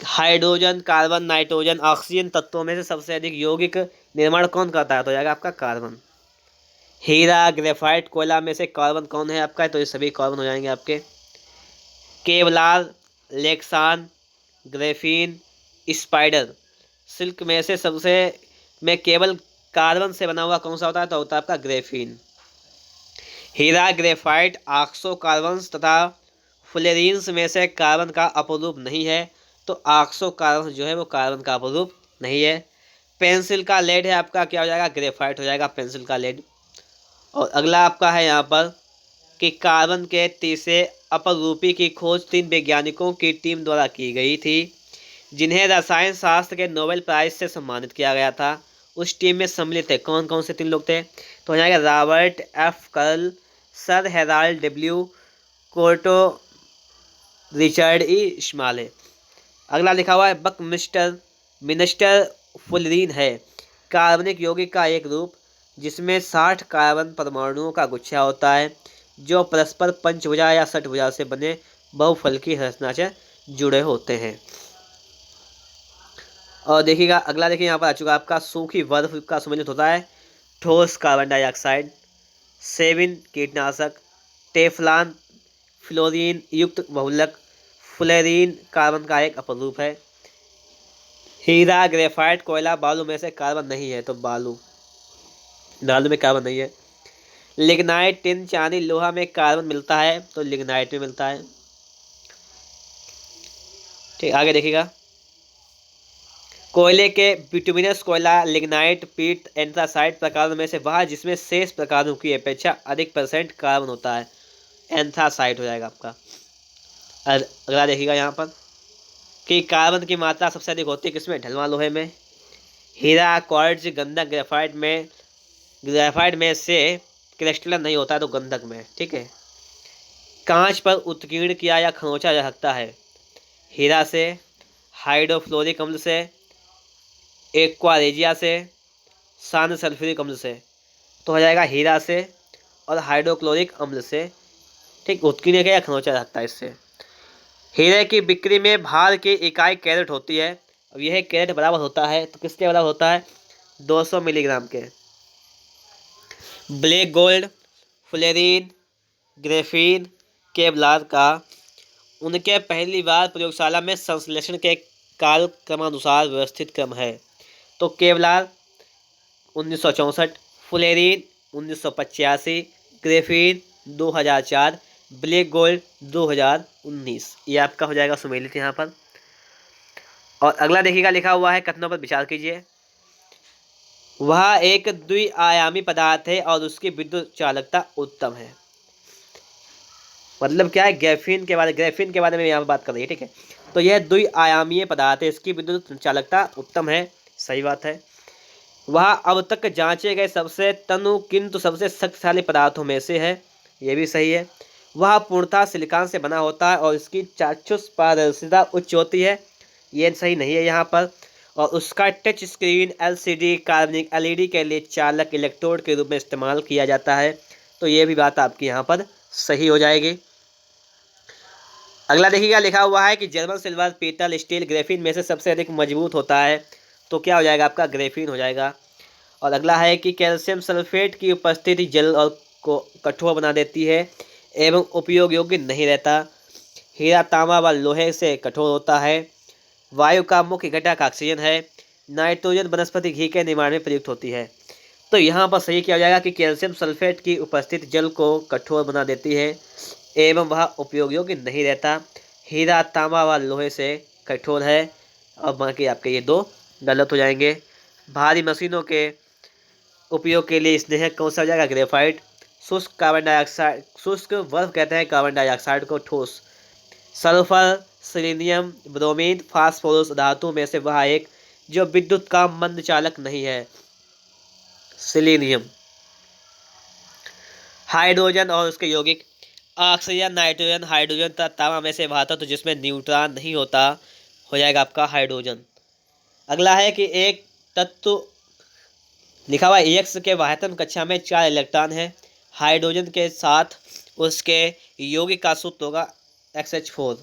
हाइड्रोजन, कार्बन, नाइट्रोजन, ऑक्सीजन तत्वों में से सबसे अधिक यौगिक निर्माण कौन करता है तो जाएगा आपका कार्बन। हीरा, ग्रेफाइट, कोयला में से कार्बन कौन है आपका? तो ये सभी कार्बन हो जाएंगे आपके। केवलार, लेक्सान, ग्रेफीन, स्पाइडर सिल्क में से सबसे में केवल कार्बन से बना हुआ कौन सा होता है तो होता है आपका ग्रेफीन। हीरा, ग्रेफाइट, ऑक्सो कार्बन्स तथा फ्लोरीन्स में से कार्बन का अपरूप नहीं है तो ऑक्सो कार्बन जो है वो कार्बन का अपरूप नहीं है। पेंसिल का लेड है आपका क्या हो जाएगा? ग्रेफाइट हो जाएगा पेंसिल का लेड। और अगला आपका है यहाँ पर कि कार्बन के तीसरे अपरूपी की खोज 3 वैज्ञानिकों की टीम द्वारा की गई थी जिन्हें रसायन शास्त्र के नोबेल प्राइज से सम्मानित किया गया था। उस टीम में सम्मिलित थे कौन कौन से 3 लोग थे तो हो जाएगा Robert F Curl, sir Harold W Kroto, Richard E Smalley. अगला लिखा हुआ है मिनिस्टर फुलरीन है कार्बनिक यौगिक का एक रूप जिसमें 60 कार्बन परमाणुओं का गुच्छा होता है जो परस्पर पंचभुजा या षटभुजा से बने बहुफलकी संरचना से जुड़े होते हैं। और देखिएगा अगला देखिए यहाँ पर आ चुका आपका सूखी बर्फ का सम्मिलित होता है ठोस कार्बन डाइऑक्साइड, सेविन कीटनाशक, टेफ्लॉन फ्लोरीन युक्त बहुलक, फ्लोरीन कार्बन का एक अपरूप है। हीरा, ग्रेफाइट, कोयला, बालू में से कार्बन नहीं है तो बालू में कार्बन नहीं है। लिग्नाइट, टिन, चांदी, लोहा में कार्बन मिलता है तो लिग्नाइट में मिलता है। ठीक आगे देखिएगा कोयले के बिटुमिनस कोयला, लिग्नाइट, पीट, एंथ्रासाइट प्रकारों में से वह जिसमें शेष प्रकारों की अपेक्षा अधिक % कार्बन होता है एंथ्रासाइट हो जाएगा आपका। अगला देखिएगा यहाँ पर कि कार्बन की मात्रा सबसे अधिक होती है किसमें? ढलवां लोहे में। हीरा, क्वार्ट्ज, गंधक, ग्रेफाइट में से क्रिस्टलन नहीं होता है तो गंधक में। ठीक है। कांच पर उत्कीर्ण किया या खरोंचा जा सकता है हीरा से, हाइड्रोफ्लोरिक अम्ल से, एक्वारेजिया से, शांत सल्फ्यूरिक अम्ल से। तो हो जाएगा हीरा से और हाइड्रोक्लोरिक अम्ल से। ठीक उत्कीर्ण किया या खरोंचा जा सकता है इससे। हीरे की बिक्री में भार की इकाई कैरेट होती है। अब यह कैरेट बराबर होता है तो किसके बराबर होता है? 200 मिलीग्राम के। Black gold, fluorine, graphene, Kevlar का उनके पहली बार प्रयोगशाला में संश्लेषण के काल क्रमानुसार व्यवस्थित क्रम है? तो केवलार 1964, फुलेरीन 1985, ग्रेफीन 2004, ब्लैक गोल्ड 2019। ये आपका हो जाएगा सुमेलित यहाँ पर। और अगला देखिएगा, लिखा हुआ है, कथनों पर विचार कीजिए। वह एक द्विआयामी पदार्थ है और उसकी विद्युत चालकता उत्तम है। मतलब क्या है, ग्रेफीन के बारे में यहाँ बात कर रही है, ठीक है। तो यह द्विआयामीय पदार्थ है, इसकी विद्युत चालकता उत्तम है, सही बात है। वह अब तक जांचे गए सबसे तनु किंतु सबसे शक्तिशाली पदार्थों में से है, ये भी सही है। वह पूर्णतः सिलिकॉन से बना होता है और इसकी चाक्षुष पारदर्शिता उच्च होती है, ये सही नहीं है यहाँ पर। और उसका टच स्क्रीन एलसीडी कार्बनिक एलईडी के लिए चालक इलेक्ट्रोड के रूप में इस्तेमाल किया जाता है, तो ये भी बात आपकी यहाँ पर सही हो जाएगी। अगला देखिएगा, लिखा हुआ है कि जर्मन सिल्वर पीतल स्टील ग्रेफीन में से सबसे अधिक मजबूत होता है, तो क्या हो जाएगा आपका, ग्रेफीन हो जाएगा। और अगला है कि कैल्शियम सल्फेट की उपस्थिति जल और को कठोर बना देती है एवं उपयोग योग्य नहीं रहता। हीरा तांबा व लोहे से कठोर होता है। वायु का मुख्य घटक ऑक्सीजन है। नाइट्रोजन वनस्पति घी के निर्माण में प्रयुक्त होती है। तो यहाँ पर सही किया जाएगा कि कैल्शियम सल्फेट की उपस्थिति जल को कठोर बना देती है एवं वह उपयोग योग्य नहीं रहता। हीरा तांबा व लोहे से कठोर है। और बाकी आपके ये दो गलत हो जाएंगे। भारी मशीनों के उपयोग के लिए स्नेहक कौन सा हो जाएगा, ग्रेफाइट। शुष्क कार्बन डाइऑक्साइड, शुष्क बर्फ कहते हैं कार्बन डाइऑक्साइड को। ठोस सल्फर, सेलेनियम, ब्रोमीन, फास्फोरस धातु में से वह एक जो विद्युत का मंद चालक नहीं है, सेलेनियम। हाइड्रोजन और उसके यौगिक, ऑक्सीजन, नाइट्रोजन, हाइड्रोजन तथा तांबा में से वह तत्व जिसमें न्यूट्रॉन नहीं होता, हो जाएगा आपका हाइड्रोजन। अगला है कि एक तत्व लिखा हुआ एक्स के वाहतम कक्षा में 4 इलेक्ट्रॉन है। हाइड्रोजन के साथ उसके यौगिक का सूत्र होगा XH4।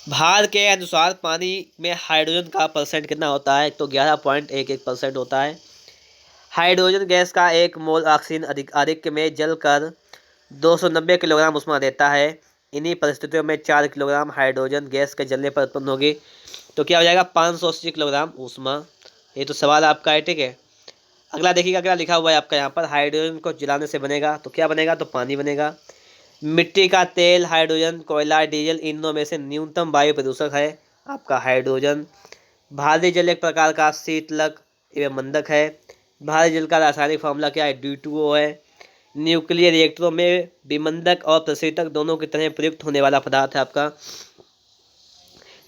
भार के अनुसार पानी में हाइड्रोजन का परसेंट कितना होता है, तो 11.11% होता है। हाइड्रोजन गैस का 1 मोल ऑक्सीजन अधिक में जलकर 290 किलोग्राम ऊष्मा देता है। इन्हीं परिस्थितियों में 4 किलोग्राम हाइड्रोजन गैस के जलने पर उत्पन्न होगी, तो क्या हो जाएगा, 580 किलोग्राम ऊष्मा। ये तो सवाल आपका है, ठीक है। अगला देखिएगा, क्या लिखा हुआ है आपका यहाँ पर, हाइड्रोजन को जलाने से बनेगा, तो क्या बनेगा, तो पानी बनेगा। मिट्टी का तेल, हाइड्रोजन, कोयला, डीजल, इन में से न्यूनतम वायु प्रदूषक है आपका हाइड्रोजन। भारी जल एक प्रकार का शीतलक एवं मंदक है। भारी जल का रासायनिक फॉर्मूला क्या है, D2O है। न्यूक्लियर रिएक्टरों में विमंदक और प्रशीतक दोनों की तरह प्रयुक्त होने वाला पदार्थ है आपका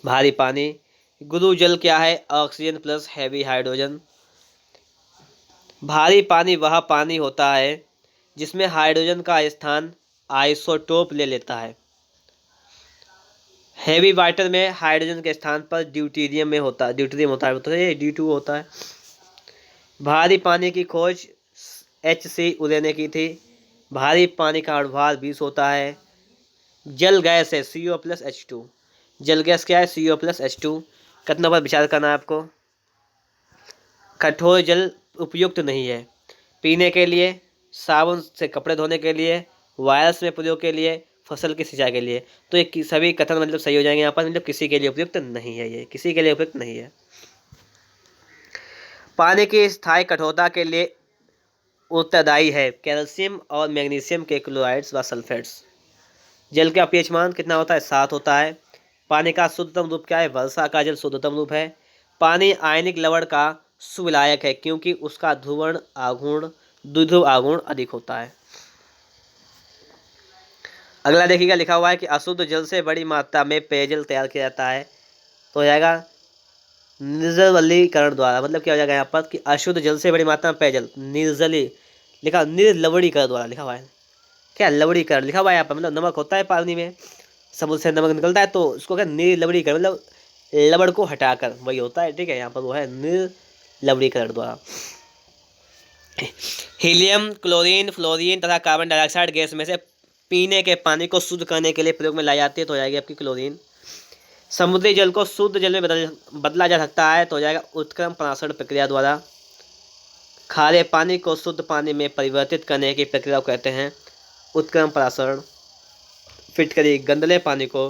भारी पानी। गुरु जल क्या है, ऑक्सीजन प्लस हैवी हाइड्रोजन। भारी पानी वह पानी होता है जिसमें हाइड्रोजन का स्थान आइसोटोप ले लेता है। हैवी वाटर में हाइड्रोजन के स्थान पर ड्यूटेरियम होता है, तो ये D2 होता है। भारी पानी की खोज HC उदय ने की थी। भारी पानी का अणुभार 20 होता है। जल गैस है CO+H2। जल गैस क्या है, CO+H2। कितना पर विचार करना है आपको। कठोर जल उपयुक्त नहीं है पीने के लिए, साबुन से कपड़े धोने के लिए, वायरस में प्रयोग के लिए, फसल की सिंचाई के लिए। तो ये सभी कथन मतलब सही हो जाएंगे यहाँ पर, मतलब किसी के लिए उपयुक्त नहीं है, ये किसी के लिए उपयुक्त नहीं है। पानी की स्थायी कठोरता के लिए उत्तरदायी है कैल्शियम और मैग्नीशियम के क्लोराइड्स व सल्फेट्स। जल का pH मान कितना होता है, 7 होता है। पानी का शुद्धतम रूप क्या है, वर्षा का जल शुद्धतम रूप है। पानी आयनिक लवण का सुविलायक है क्योंकि उसका द्विध्रुव आघूर्ण अधिक होता है। अगला देखिएगा, लिखा हुआ है कि अशुद्ध जल से बड़ी मात्रा में पेयजल तैयार किया जाता है, तो हो जाएगा निर्जलीकरण द्वारा। मतलब क्या हो जाएगा यहाँ पर कि अशुद्ध जल से बड़ी मात्रा में पेयजल निर्लवणीकरण द्वारा लिखा हुआ है। क्या लवणीकरण लिखा हुआ है यहाँ पर, मतलब नमक होता है पानी में, समुद्र से नमक निकलता है, तो उसको क्या निर्लवणीकरण, मतलब लवण को हटाकर वही होता है, ठीक है। यहाँ पर वो है निर्लवणीकरण द्वारा। हीलियम, क्लोरीन, फ्लोरीन तथा कार्बन डाइऑक्साइड गैस में से पीने के पानी को शुद्ध करने के लिए प्रयोग में लाई जाती है, तो हो जाएगी आपकी क्लोरीन। समुद्री जल को शुद्ध जल में बदला जा सकता है, तो हो जाएगा उत्क्रम परासरण प्रक्रिया द्वारा। खारे पानी को शुद्ध पानी में परिवर्तित करने की प्रक्रिया को कहते हैं उत्क्रम परासरण। फिटकरी गंदले पानी को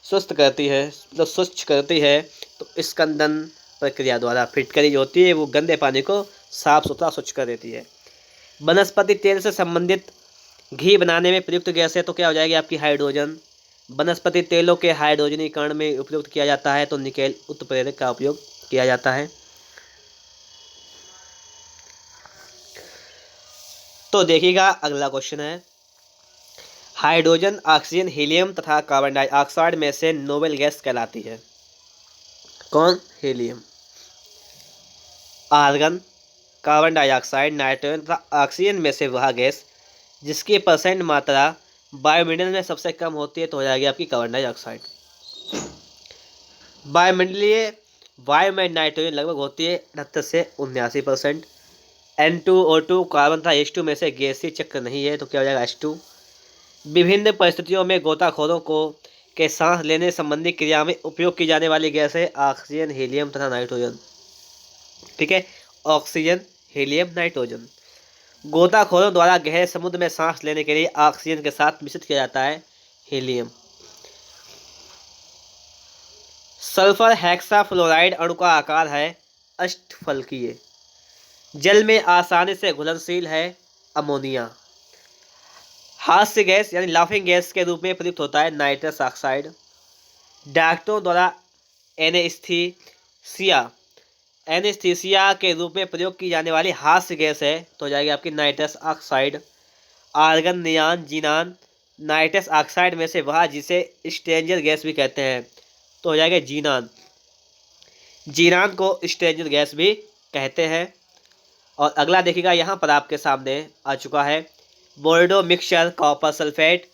सुस्त करती है, मतलब स्वच्छ करती है, तो स्कंदन प्रक्रिया द्वारा फिटकरी जो होती है वो गंदे पानी को साफ सुथरा स्वच्छ कर देती है। वनस्पति तेल से संबंधित घी बनाने में प्रयुक्त गैस है, तो क्या हो जाएगी आपकी हाइड्रोजन। वनस्पति तेलों के हाइड्रोजनीकरण में उपयोग किया जाता है, तो निकेल उत्प्रेरक का उपयोग किया जाता है। तो देखिएगा अगला क्वेश्चन है, हाइड्रोजन, ऑक्सीजन, हीलियम तथा कार्बन डाइऑक्साइड में से नोबेल गैस कहलाती है कौन? Helium. Argon, carbon dioxide, nitrogen तथा ऑक्सीजन में से वह गैस जिसकी परसेंट मात्रा वायुमंडल में सबसे कम होती है, तो हो जाएगी आपकी कार्बन डाइऑक्साइड। वायुमंडलीय वायु में नाइट्रोजन लगभग होती है 78 से 79%। N2O2 कार्बन तथा H2 में से गैसीय चक्र नहीं है, तो क्या हो जाएगा H2। विभिन्न परिस्थितियों में गोताखोरों को के सांस लेने संबंधी क्रिया में उपयोग की जाने वाली गैस है ऑक्सीजन, हीलियम तथा नाइट्रोजन। ठीक है, ऑक्सीजन, हीलियम, नाइट्रोजन। गोताखोरों द्वारा गहरे समुद्र में सांस लेने के लिए ऑक्सीजन के साथ मिश्रित किया जाता है हीलियम। सल्फर हेक्साफ्लोराइड अणु का आकार है अष्टफलकीय। जल में आसानी से घुलनशील है अमोनिया। हास्य गैस यानी लाफिंग गैस के रूप में प्रयुक्त होता है नाइट्रस ऑक्साइड। डॉक्टरों द्वारा एनेस्थीसिया के रूप में प्रयोग की जाने वाली हास्य गैस है, तो हो जाएगी आपकी nitrous oxide. Argon, नियान, xenon nitrous oxide में से वह जिसे स्ट्रेंजर गैस भी कहते हैं, तो हो जाएगा जीनान। जीनान को स्ट्रेंजर गैस भी कहते हैं। और अगला देखिएगा, यहाँ पर आपके सामने आ चुका है बोर्डो mixture, copper sulphate,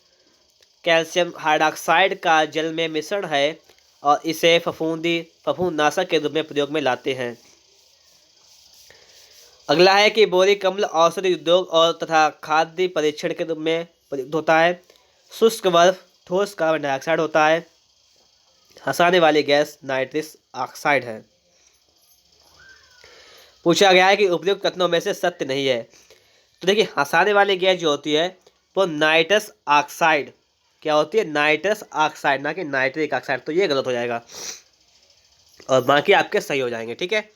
calcium hydroxide का जल में मिश्रण है और इसे फफूंदनाशक के रूप में प्रयोग में लाते हैं। अगला है कि बोरिक अम्ल औषधि उद्योग और तथा खाद्य परीक्षण के रूप में प्रयुक्त होता है। शुष्क बर्फ ठोस कार्बन डाइऑक्साइड होता है। हंसाने वाली गैस नाइट्रस ऑक्साइड है। पूछा गया है कि उपयुक्त कथनों में से सत्य नहीं है, तो देखिए हंसाने वाली गैस जो होती है वो नाइट्रस ऑक्साइड क्या होती है, नाइट्रस ऑक्साइड, ना कि नाइट्रिक ऑक्साइड, तो ये गलत हो जाएगा और बाकी आपके सही हो जाएंगे। ठीक है,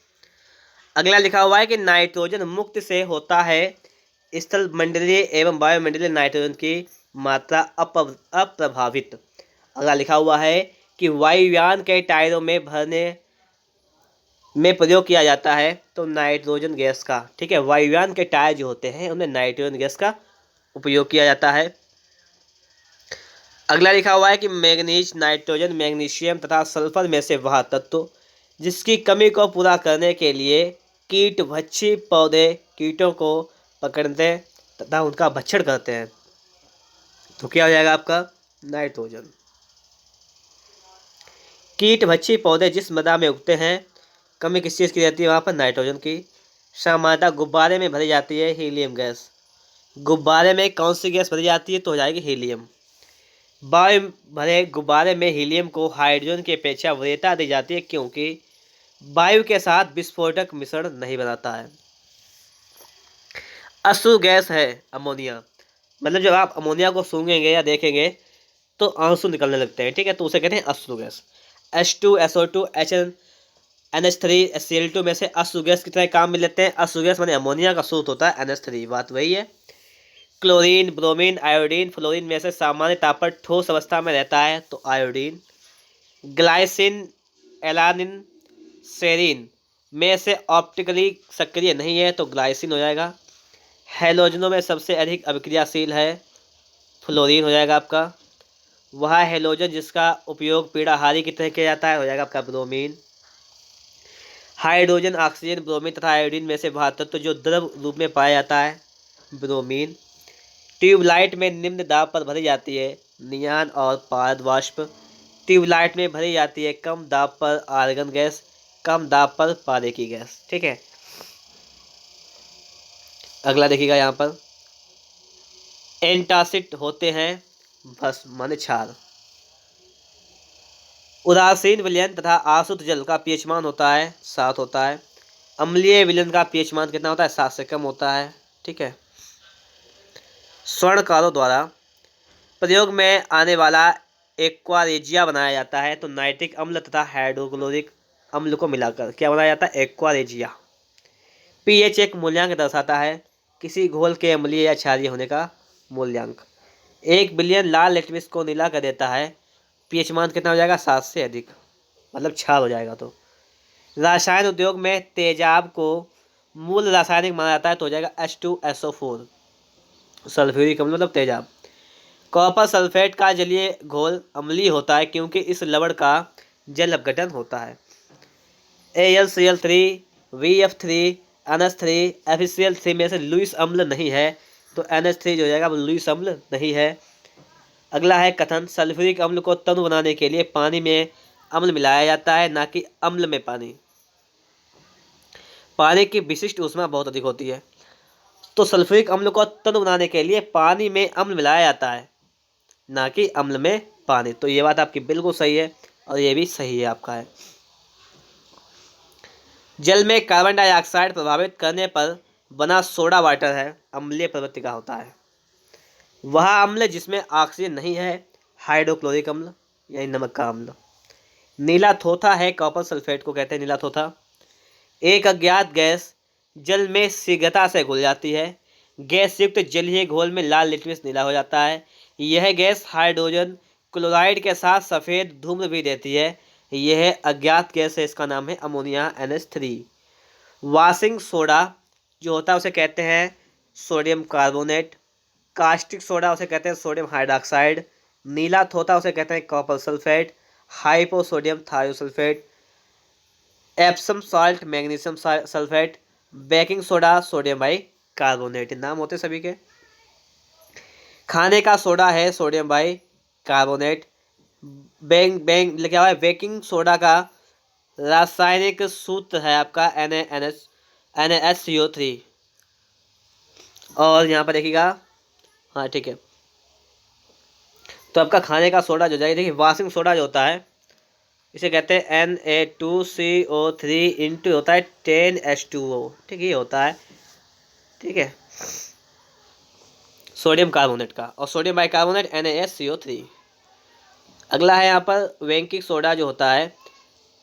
अगला लिखा हुआ है कि नाइट्रोजन मुक्त से होता है स्थल मंडलीय एवं वायुमंडलीय नाइट्रोजन की मात्रा अप्रभावित। अगला लिखा हुआ है कि वायुयान के टायरों में भरने में प्रयोग किया जाता है, तो नाइट्रोजन गैस का। ठीक है, वायुयान के टायर जो होते हैं उनमें नाइट्रोजन गैस का उपयोग किया जाता है। अगला लिखा हुआ है कि मैग्नीज, नाइट्रोजन, मैग्नीशियम तथा सल्फर में से वह तत्व जिसकी कमी को पूरा करने के लिए कीटभक्षी पौधे कीटों को पकड़ते तथा उनका भक्षण करते हैं, तो क्या हो जाएगा आपका नाइट्रोजन। कीटभक्षी पौधे जिस मृदा में उगते हैं, कमी किस चीज़ की रहती है वहाँ पर, नाइट्रोजन की। सामान्यतः गुब्बारे में भरी जाती है हीलियम गैस। गुब्बारे में कौन सी गैस भरी जाती है, तो हो जाएगी हीलियम। वायु भरे गुब्बारे में हीलियम को हाइड्रोजन की अपेक्षा वरीयता दी जाती है क्योंकि वायु के साथ विस्फोटक मिश्रण नहीं बनाता है। अश्रु गैस है अमोनिया, मतलब जब आप अमोनिया को सूंघेंगे या देखेंगे तो आंसू निकलने लगते हैं। ठीक है, तो उसे कहते हैं अश्रु gas. H2, SO2, NH3, Cl2 में से अश्रु गैस कितने काम में लेते हैं, अश्रु गैस माने अमोनिया का स्रोत होता है NH3, बात वही है। क्लोरीन, ब्रोमीन, आयोडीन, फ्लोरीन में से सामान्य ताप पर ठोस अवस्था में रहता है, तो आयोडीन। ग्लाइसिन, एलानिन, सेरीन में से ऑप्टिकली सक्रिय नहीं है, तो ग्लाइसिन हो जाएगा। हैलोजनों में सबसे अधिक अभिक्रियाशील है, फ्लोरीन हो जाएगा आपका। वह हैलोजन जिसका उपयोग पीड़ाहारी की तरह किया जाता है, हो जाएगा आपका ब्रोमीन। हाइड्रोजन, ऑक्सीजन, ब्रोमीन तथा आयोडीन में से वह तत्व जो द्रव रूप में पाया जाता है, ब्रोमीन। ट्यूबलाइट में निम्न दाब पर भरी जाती है नियान और पारद वाष्प। ट्यूबलाइट में भरी जाती है कम दाब पर आर्गन गैस, कम दाब पर पारे की गैस। ठीक है, अगला देखिएगा, यहाँ पर एंटासिड होते हैं भस्म माने क्षार। उदासीन विलयन तथा आसुत जल का पीएच मान होता है 7 होता है। अम्लीय विलयन का पीएच मान कितना होता है, 7 से कम होता है। ठीक है, स्वर्णकारों द्वारा प्रयोग में आने वाला एक्वा रेजिया बनाया जाता है, तो नाइट्रिक अम्ल तथा हाइड्रोक्लोरिक अम्ल को मिलाकर क्या बनाया जाता है, एक्वा रेजिया। पीएच एक मूल्यांक दर्शाता है किसी घोल के अम्लीय या क्षारीय होने का मूल्यांक। 1 बिलियन लाल लेटविस को नीला कर देता है, पीएच मान कितना हो जाएगा, 7 से अधिक, मतलब क्षार हो जाएगा। तो रसायन उद्योग में तेजाब को मूल रासायनिक माना जाता है, तो हो जाएगा H2SO4, सल्फ्यूरिक अम्ल मतलब तेजाब। कॉपर सल्फेट का जलीय घोल अम्लीय होता है क्योंकि इस लवण का जल अपघटन होता है। AlCl3, VF3, NH3, FeCl3 में से लुईस अम्ल नहीं है, तो NH3 जो हो जाएगा वो लुईस अम्ल नहीं है। अगला है कथन, सल्फ्यूरिक अम्ल को तनु बनाने के लिए पानी में अम्ल मिलाया जाता है, ना कि अम्ल में पानी। पानी की विशिष्ट ऊष्मा बहुत अधिक होती है, तो सल्फ्यूरिक अम्ल को तनु बनाने के लिए पानी में अम्ल मिलाया जाता है, ना कि अम्ल में पानी। तो ये बात आपकी बिल्कुल सही है और ये भी सही है आपका है। जल में कार्बन डाइऑक्साइड प्रभावित करने पर बना सोडा वाटर है, अम्लीय प्रवृत्ति का होता है। वह अम्ल जिसमें ऑक्सीजन नहीं है, हाइड्रोक्लोरिक अम्ल यानी नमक का अम्ल। नीला थोथा है, कॉपर सल्फेट को कहते हैं नीला थोथा। एक अज्ञात गैस जल में शीघ्रता से घुल जाती है, गैस युक्त जलीय घोल में लाल लिटमस नीला हो जाता है। यह गैस हाइड्रोजन क्लोराइड के साथ सफ़ेद धूम्र भी देती है। यह अज्ञात गैस है, इसका नाम है अमोनिया NH3। वाशिंग सोडा जो होता है उसे कहते हैं सोडियम कार्बोनेट। कास्टिक सोडा उसे कहते हैं सोडियम हाइड्रोक्साइड। नीला थोथा उसे कहते हैं copper sulphate, hyposodium thiosulphate. Epsom salt magnesium sulphate. Baking soda sodium bicarbonate, नाम होते सभी के। खाने का सोडा है सोडियम बाई कार्बोनेट। लिखा हुआ है बेकिंग सोडा का रासायनिक सूत्र है आपका NaHCO3। और यहाँ पर देखिएगा, हाँ ठीक है, तो आपका खाने का सोडा जो जाएगा, देखिए वाशिंग सोडा जो होता है इसे कहते हैं Na2CO3 इंटू होता है 10H2O, ठीक है, ये होता है, ठीक है, सोडियम कार्बोनेट का, और सोडियम बाइकार्बोनेट NaHCO3। अगला है यहाँ पर वेंकिक सोडा जो होता है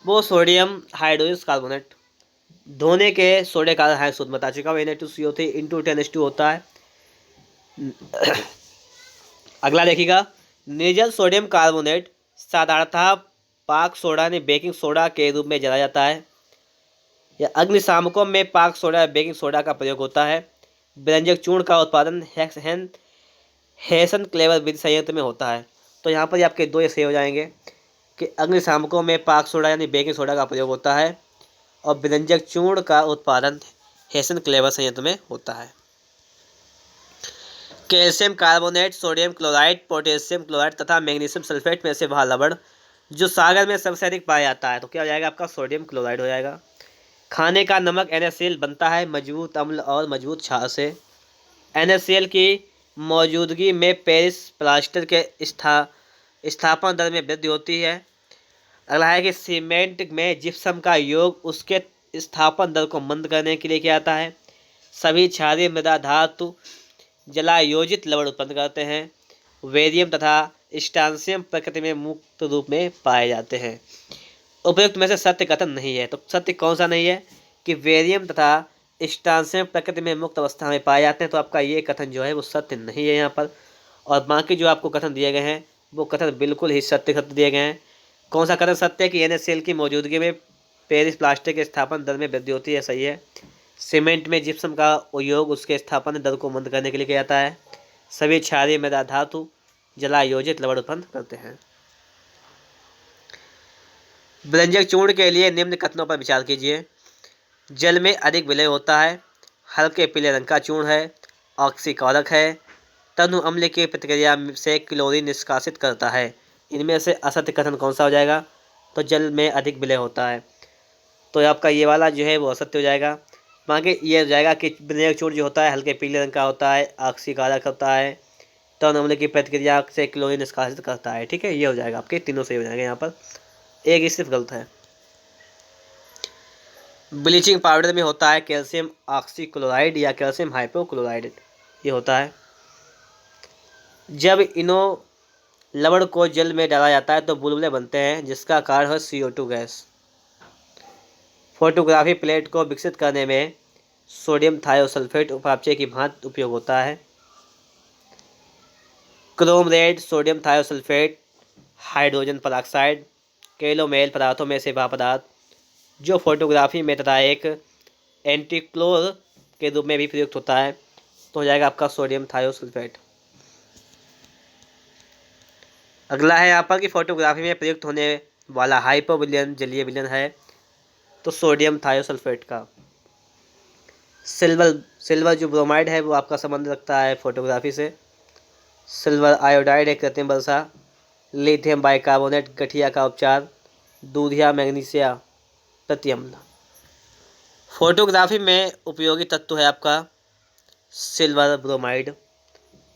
वो सोडियम हाइड्रोजन कार्बोनेट, धोने के सोडे का है सूत्र बता चुका हूँ, Na2CO3 इंटू 10H2 होता है। अगला देखिएगा, निर्जल सोडियम कार्बोनेट साधारणतः पाक सोडा ने बेकिंग सोडा के रूप में जला जाता है, या अग्निशामकों में पाक सोडा या बेकिंग सोडा का प्रयोग होता है। व्यंजक चूर्ण का उत्पादन हेसन क्लेवर विधि संयंत्र में होता है। तो यहाँ पर आपके दो ऐसे हो जाएंगे कि अग्निशामकों में पाक सोडा यानी बेकिंग सोडा का प्रयोग होता है और व्यंजक चूर्ण का उत्पादन हेसन क्लेवर संयंत्र में होता है। Calcium carbonate, sodium chloride, potassium chloride तथा मैग्नीशियम सल्फेट में से वह लवण जो सागर में सबसे अधिक पाया जाता है, तो क्या हो जाएगा आपका सोडियम क्लोराइड हो जाएगा। खाने का नमक NaCl बनता है मजबूत अम्ल और मजबूत क्षार से। NaCl की मौजूदगी में पेरिस प्लास्टर के स्थापन दर में वृद्धि होती है। अगला है कि सीमेंट में जिप्सम का योग उसके स्थापन दर को मंद करने के लिए किया जाता है। सभी क्षारीय मृदा धातु जलायोजित लवण उत्पन्न करते हैं। वेरियम तथा स्टांसियम प्रकृति में मुक्त रूप में पाए जाते हैं। उपयुक्त में से सत्य कथन नहीं है, तो सत्य कौन सा नहीं है कि वेरियम तथा स्टांसियम प्रकृति में मुक्त अवस्था में पाए जाते हैं, तो आपका ये कथन जो है वो सत्य नहीं है यहाँ पर। और बाकी जो आपको कथन दिए गए हैं वो कथन बिल्कुल ही सत्य दिए गए हैं। कौन सा कथन सत्य है कि NaCl की मौजूदगी में पेरिस प्लास्टर के स्थापन दर में वृद्धि होती है, सही है। सीमेंट में जिप्सम का उपयोग उसके स्थापन दर को मंद करने के लिए किया जाता है। सभी क्षारीय मृदा धातु जलायोजित लवण उत्पन्न करते हैं। व्यंजक चूर्ण के लिए निम्न कथनों पर विचार कीजिए। जल में अधिक विलय होता है, हल्के पीले रंग का चूर्ण है, ऑक्सीकारक है, तनु अम्ल की प्रतिक्रिया से क्लोरीन निष्कासित करता है। इनमें से असत्य कथन कौन सा हो जाएगा, तो जल में अधिक विलय होता है, तो आपका ये वाला जो है वो असत्य हो जाएगा। बाकी ये हो जाएगा कि व्यंजक चूर्ण जो होता है हल्के पीले रंग का होता है, ऑक्सीकारक होता है, तनु अम्ल की प्रतिक्रिया से क्लोरीन निष्कासित करता है, ठीक है, ये हो जाएगा, आपके तीनों सही हो जाएंगे। यहाँ पर एक ही सिर्फ गलत है। ब्लीचिंग पाउडर में होता है कैल्शियम ऑक्सीक्लोराइड या कैल्शियम हाइपोक्लोराइड, ये होता है। जब लवण को जल में डाला जाता है तो बुलबुले बनते हैं, जिसका कारण है CO2 गैस। फोटोग्राफी प्लेट को विकसित करने में सोडियम थायोसल्फेट उपापचय की भांति उपयोग होता है। Chrome red, sodium thiosulphate, hydrogen peroxide calomel पदार्थों में से वह पदार्थ जो फोटोग्राफी में तथा एक एंटीक्लोर के रूप में भी प्रयुक्त होता है, तो हो जाएगा आपका सोडियम थायोसल्फेट। अगला है यहाँ पर कि फोटोग्राफी में प्रयुक्त होने वाला हाइपोविलियन जलीय विलयन है, तो सोडियम थायोसल्फेट का। सिल्वर जो ब्रोमाइड है वो आपका संबंध रखता है फोटोग्राफी से। सिल्वर आयोडाइड है कृत्रिम वर्षा। लिथियम बाइकार्बोनेट गठिया का उपचार। दूधिया मैग्नीशिया प्रतिअम्ल। फोटोग्राफी में उपयोगी तत्व है आपका सिल्वर ब्रोमाइड।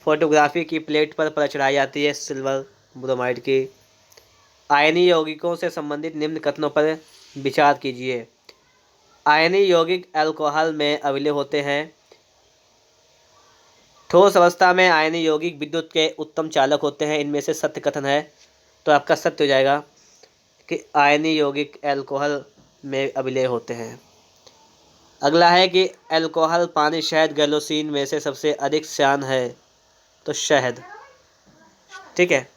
फोटोग्राफी की प्लेट पर चढ़ाई जाती है सिल्वर ब्रोमाइड की। आयनीय यौगिकों से संबंधित निम्न कथनों पर विचार कीजिए। आयनीय यौगिक अल्कोहल में अविलेय होते हैं। ठोस अवस्था में आयनीय यौगिक विद्युत के उत्तम चालक होते हैं। इनमें से सत्य कथन है, तो आपका सत्य हो जाएगा कि आयनीय यौगिक अल्कोहल में अविलेय होते हैं। अगला है कि अल्कोहल पानी शहद गैलोसिन में से सबसे अधिक श्यान है, तो शहद। ठीक है।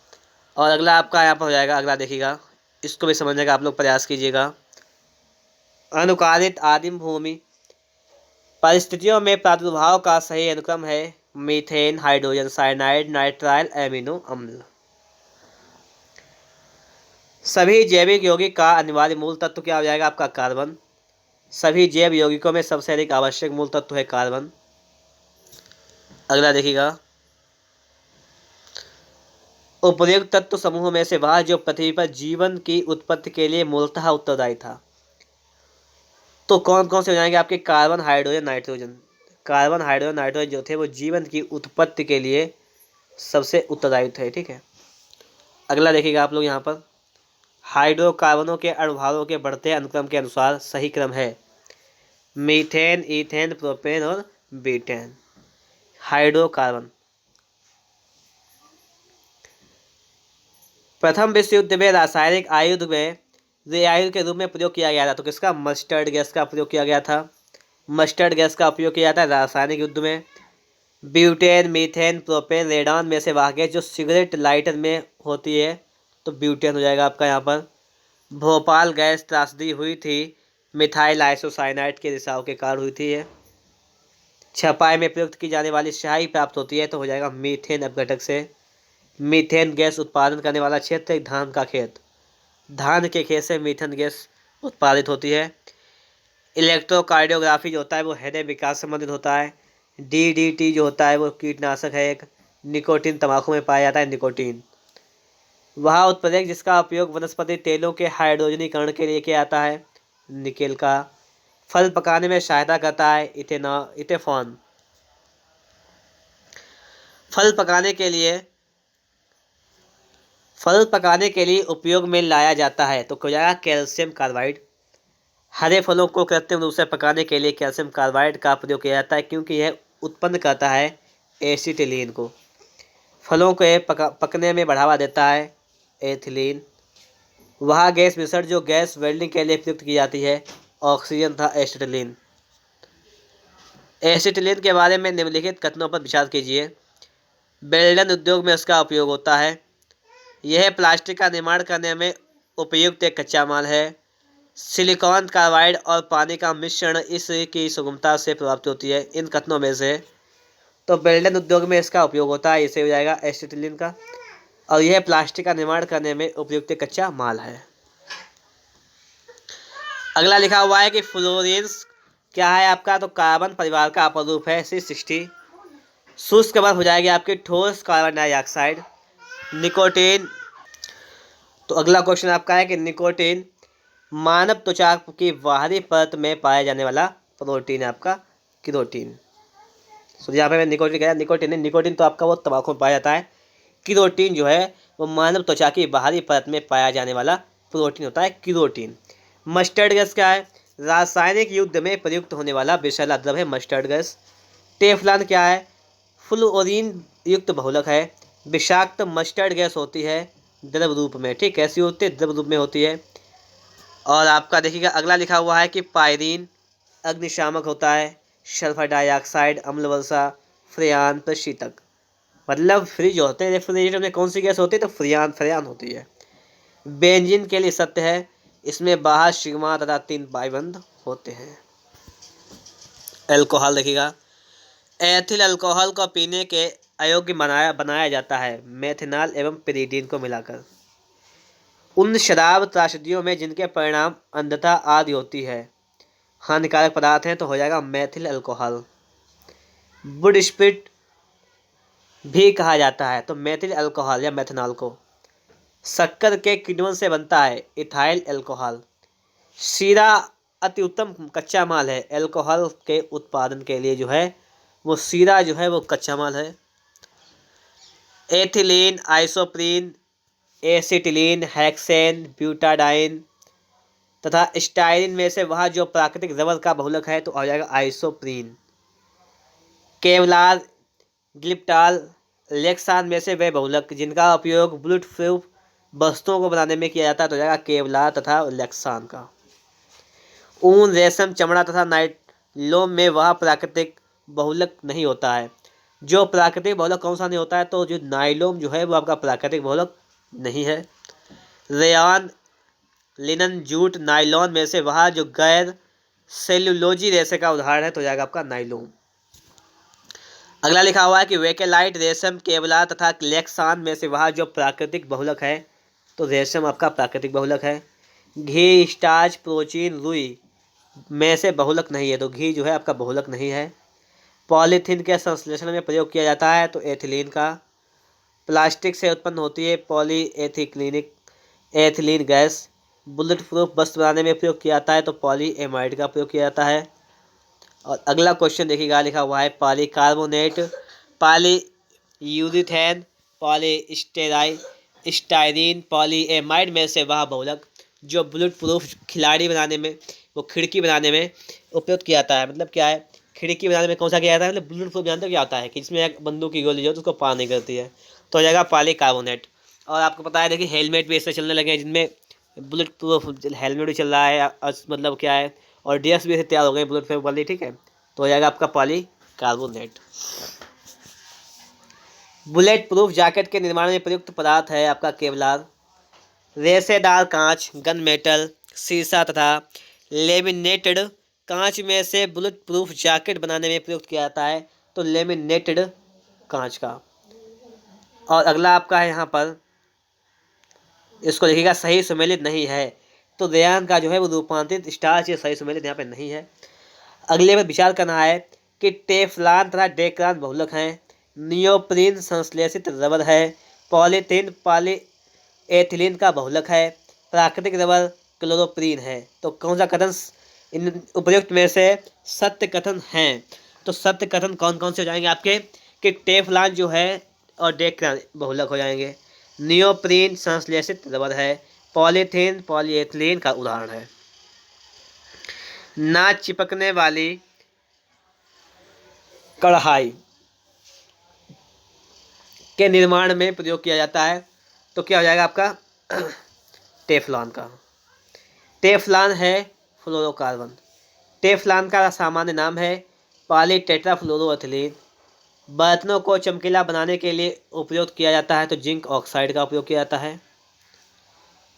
और अगला आपका यहाँ पर हो जाएगा, अगला देखिएगा, इसको भी समझने का आप लोग प्रयास कीजिएगा। अनुकालित आदिम भूमि परिस्थितियों में प्रादुर्भाव का सही अनुक्रम है methane, hydrogen cyanide, nitrile amino अम्ल। सभी जैविक यौगिक का अनिवार्य मूल तत्व क्या हो जाएगा आपका कार्बन। सभी जैव यौगिकों में सबसे अधिक आवश्यक मूल तत्व है कार्बन। अगला देखिएगा, उपर्युक्त तत्व समूह में से वह जो पृथ्वी पर जीवन की उत्पत्ति के लिए मूलतः उत्तरदायी था, तो कौन कौन से हो जाएंगे आपके carbon, hydrogen, nitrogen. Carbon, hydrogen, nitrogen जो थे वो जीवन की उत्पत्ति के लिए सबसे उत्तरदायी थे। ठीक है। अगला देखिएगा आप लोग यहाँ पर, हाइड्रोकार्बनों के अणुभारों के बढ़ते अनुक्रम के अनुसार सही क्रम है मीथेन, ईथेन, प्रोपेन और बीटेन। हाइड्रोकार्बन प्रथम विश्व युद्ध में रासायनिक आयुध में रियायुध के रूप में प्रयोग किया गया था, तो किसका, मस्टर्ड गैस का प्रयोग किया गया था। मस्टर्ड गैस का उपयोग किया जाता है रासायनिक युद्ध में। ब्यूटेन, मीथेन, प्रोपेन, रेडॉन में से वह गैस जो सिगरेट लाइटर में होती है, तो ब्यूटेन हो जाएगा आपका यहाँ पर। भोपाल गैस त्रासदी हुई थी मिथाइल आइसोसाइनाइड के रिसाव के कारण हुई थी। छपाई में प्रयुक्त की जाने वाली स्याही प्राप्त होती है, तो हो जाएगा मीथेन अपघटक से। मीथेन गैस उत्पादन करने वाला क्षेत्र एक धान का खेत। धान के खेत से मीथेन गैस उत्पादित होती है। इलेक्ट्रोकार्डियोग्राफी जो होता है वो हृदय विकास संबंधित होता है। DDT जो होता है वो कीटनाशक है एक। निकोटीन तंबाकू में पाया जाता है निकोटीन। वह उत्प्रेरक जिसका उपयोग वनस्पति तेलों के हाइड्रोजनीकरण के लिए किया जाता है, निकेल का। फल पकाने में सहायता करता है इथेफॉन। फल पकाने के लिए उपयोग में लाया जाता है, तो क्या जाएगा कैल्शियम कार्बाइड। हरे फलों को कृत्रिम रूप से पकाने के लिए कैल्शियम कार्बाइड का प्रयोग किया जाता है, क्योंकि यह उत्पन्न करता है एसिटिलीन को। फलों के पकने में बढ़ावा देता है एथिलीन। वह गैस मिश्रण जो गैस वेल्डिंग के लिए प्रयुक्त की जाती है, ऑक्सीजन था एसिटिलीन। एसिटिलीन के बारे में निम्नलिखित कथनों पर विचार कीजिए। बेल्डन उद्योग में इसका उपयोग होता है। यह प्लास्टिक का निर्माण करने में उपयुक्त एक कच्चा माल है। सिलिकॉन कार्बाइड और पानी का मिश्रण इसकी सुगमता से प्राप्त होती है। इन कथनों में से तो बेल्डन उद्योग में इसका उपयोग होता है, इसे हो जाएगा एसिटिलीन का। और यह प्लास्टिक का निर्माण करने में उपयुक्त कच्चा माल है। अगला लिखा हुआ है कि फ्लोरीन्स क्या है आपका, तो कार्बन परिवार का अपरूप है C60। शुष्क बर्फ हो जाएगी आपकी ठोस कार्बन डाइऑक्साइड। निकोटीन, तो अगला क्वेश्चन आपका है कि निकोटीन मानव त्वचा की बाहरी परत में पाया जाने वाला प्रोटीन है आपका किरोटीन। सो यहाँ पे मैं निकोटीन कह निकोटीन तो आपका वो तंबाकू में पाया जाता है। किरोटीन जो है वो मानव त्वचा की बाहरी परत में पाया जाने वाला प्रोटीन होता है किरोटीन। मस्टर्ड गैस क्या है, रासायनिक युद्ध में प्रयुक्त होने वाला विषैला द्रव्य है मस्टर्ड गैस। टेफ्लॉन क्या है, फ्लोरीन युक्त बहुलक है विषाक्त मस्टर्ड गैस होती है द्रव रूप में, ठीक, कैसी होती है, द्रव रूप में होती है। और आपका देखिएगा अगला लिखा हुआ है कि पायरीन अग्निशामक होता है, सल्फर डाइऑक्साइड अम्ल वर्षा, फ्रेयान प्रशीतक। मतलब फ्रिज होते हैं रेफ्रिजरेटर में कौन सी गैस होती है, तो फ्रेयान फ्रेयान होती है। बेंजीन के लिए सत्य है, इसमें बाहर सिग्मा तथा 3 पाइबंद होते हैं। अल्कोहल देखिएगा, एथिल अल्कोहल को पीने के अयोग्य बनाया जाता है मेथनॉल एवं पिरीडीन को मिलाकर। उन शराब त्रासदियों में जिनके परिणाम अंधता आदि होती है, हानिकारक पदार्थ हैं, तो हो जाएगा मेथिल अल्कोहल। वुड स्पिरिट भी कहा जाता है, तो मेथिल अल्कोहल या मेथनॉल को। शक्कर के किण्वन से बनता है इथाइल अल्कोहल। शीरा अति उत्तम कच्चा माल है, अल्कोहल के उत्पादन के लिए जो है वो शीरा जो है वो कच्चा माल है। Ethylene, isoprene, acetylene, hexane, butadiene तथा स्टाइरिन में से वह जो प्राकृतिक रबर का बहुलक है, तो आ जाएगा आइसोप्रीन। केवलार, ग्लिप्टाल, लेक्सान में से वे बहुलक जिनका उपयोग बुलेट प्रूफ वस्तुओं को बनाने में किया जाता है, तो हो जाएगा केवलार तथा लेक्सान का। ऊन, रेशम, चमड़ा तथा नाइलोन में वह प्राकृतिक बहुलक नहीं होता है। जो प्राकृतिक बहुलक कौन सा नहीं होता है, तो जो नाइलोन जो है वो आपका प्राकृतिक बहुलक नहीं है। रेयान, लिनन, जूट, नाइलॉन में से वह जो गैर सेल्यूलोजी रेशे का उदाहरण है, तो हो जाएगा आपका नाइलोन। अगला लिखा हुआ है कि वेकेलाइट, रेशम, केवलार तथा लेक्सान में से वह जो प्राकृतिक बहुलक है, तो रेशम आपका प्राकृतिक बहुलक है। घी, स्टार्च, प्रोटीन, रुई में से बहुलक नहीं है, तो घी जो है आपका बहुलक नहीं है। पॉलीथीन के संश्लेषण में प्रयोग किया जाता है, तो एथिलीन का। प्लास्टिक से उत्पन्न होती है एथिलीन गैस। बुलेट प्रूफ वस्तु बनाने में प्रयोग किया जाता है, तो पॉलीएमाइड का प्रयोग किया जाता है। और अगला क्वेश्चन देखिएगा लिखा हुआ है पॉलीकार्बोनेट, पॉलीयूरिथेन, पॉलीस्टाइरीन, पॉलीएमाइड में से वह बहुलक जो बुलेट प्रूफ खिलाड़ी बनाने में, वो खिड़की बनाने में उपयोग किया जाता है। मतलब क्या है, खिड़की बनाने में कौन सा किया जाता है, मतलब बुलेट प्रूफ जानते हो क्या होता है कि जिसमें एक बंदूक की गोली जो है तो उसको पार नहीं करती है, तो हो जाएगा पॉलीकार्बोनेट। और आपको पता है देखिए हेलमेट भी ऐसे चलने लगे हैं जिनमें बुलेट प्रूफ हेलमेट भी चल रहा है, मतलब क्या है, और ड्रेस भी ऐसे तैयार हो गए बुलेट प्रूफ वाली, ठीक है, तो हो जाएगा आपका पॉलीकार्बोनेट। बुलेट प्रूफ जैकेट के निर्माण में प्रयुक्त पदार्थ है आपका केवलार। रेशेदार कांच, गन मेटल, शीशा तथा लेमिनेटेड कांच में से बुलेट प्रूफ जैकेट बनाने में प्रयुक्त किया जाता है, तो लेमिनेटेड कांच का। और अगला आपका है यहाँ पर, इसको देखिएगा सही सुमेलित नहीं है, तो रेयान का जो है वो रूपांतरित स्टार्च, ये सही सुमेलित यहाँ पे नहीं है। अगले में विचार करना है कि टेफ्लॉन तथा डेक्रान बहुलक हैं। नियोप्रीन संश्लेषित रबर है। पॉलीथीन पॉलीएथिलीन का बहुलक है। प्राकृतिक रबर क्लोरोप्रीन है। तो कौन सा कथन इन उपयुक्त में से सत्य कथन हैं, तो सत्य कथन कौन कौन से हो जाएंगे आपके कि टेफ्लॉन जो है और डेक्रान बहुलक हो जाएंगे। नियोप्रीन संश्लेषित रबर है। पॉलीथीन पॉलीएथिलीन का उदाहरण है। ना चिपकने वाली कढ़ाई के निर्माण में प्रयोग किया जाता है, तो क्या हो जाएगा आपका टेफ्लॉन का। टेफ्लॉन है फ्लोरोकार्बन। टेफ्लॉन का सामान्य नाम है पॉलीटेट्राफ्लोरोएथिलीन। बर्तनों को चमकीला बनाने के लिए उपयोग किया जाता है, तो जिंक ऑक्साइड का उपयोग किया जाता है।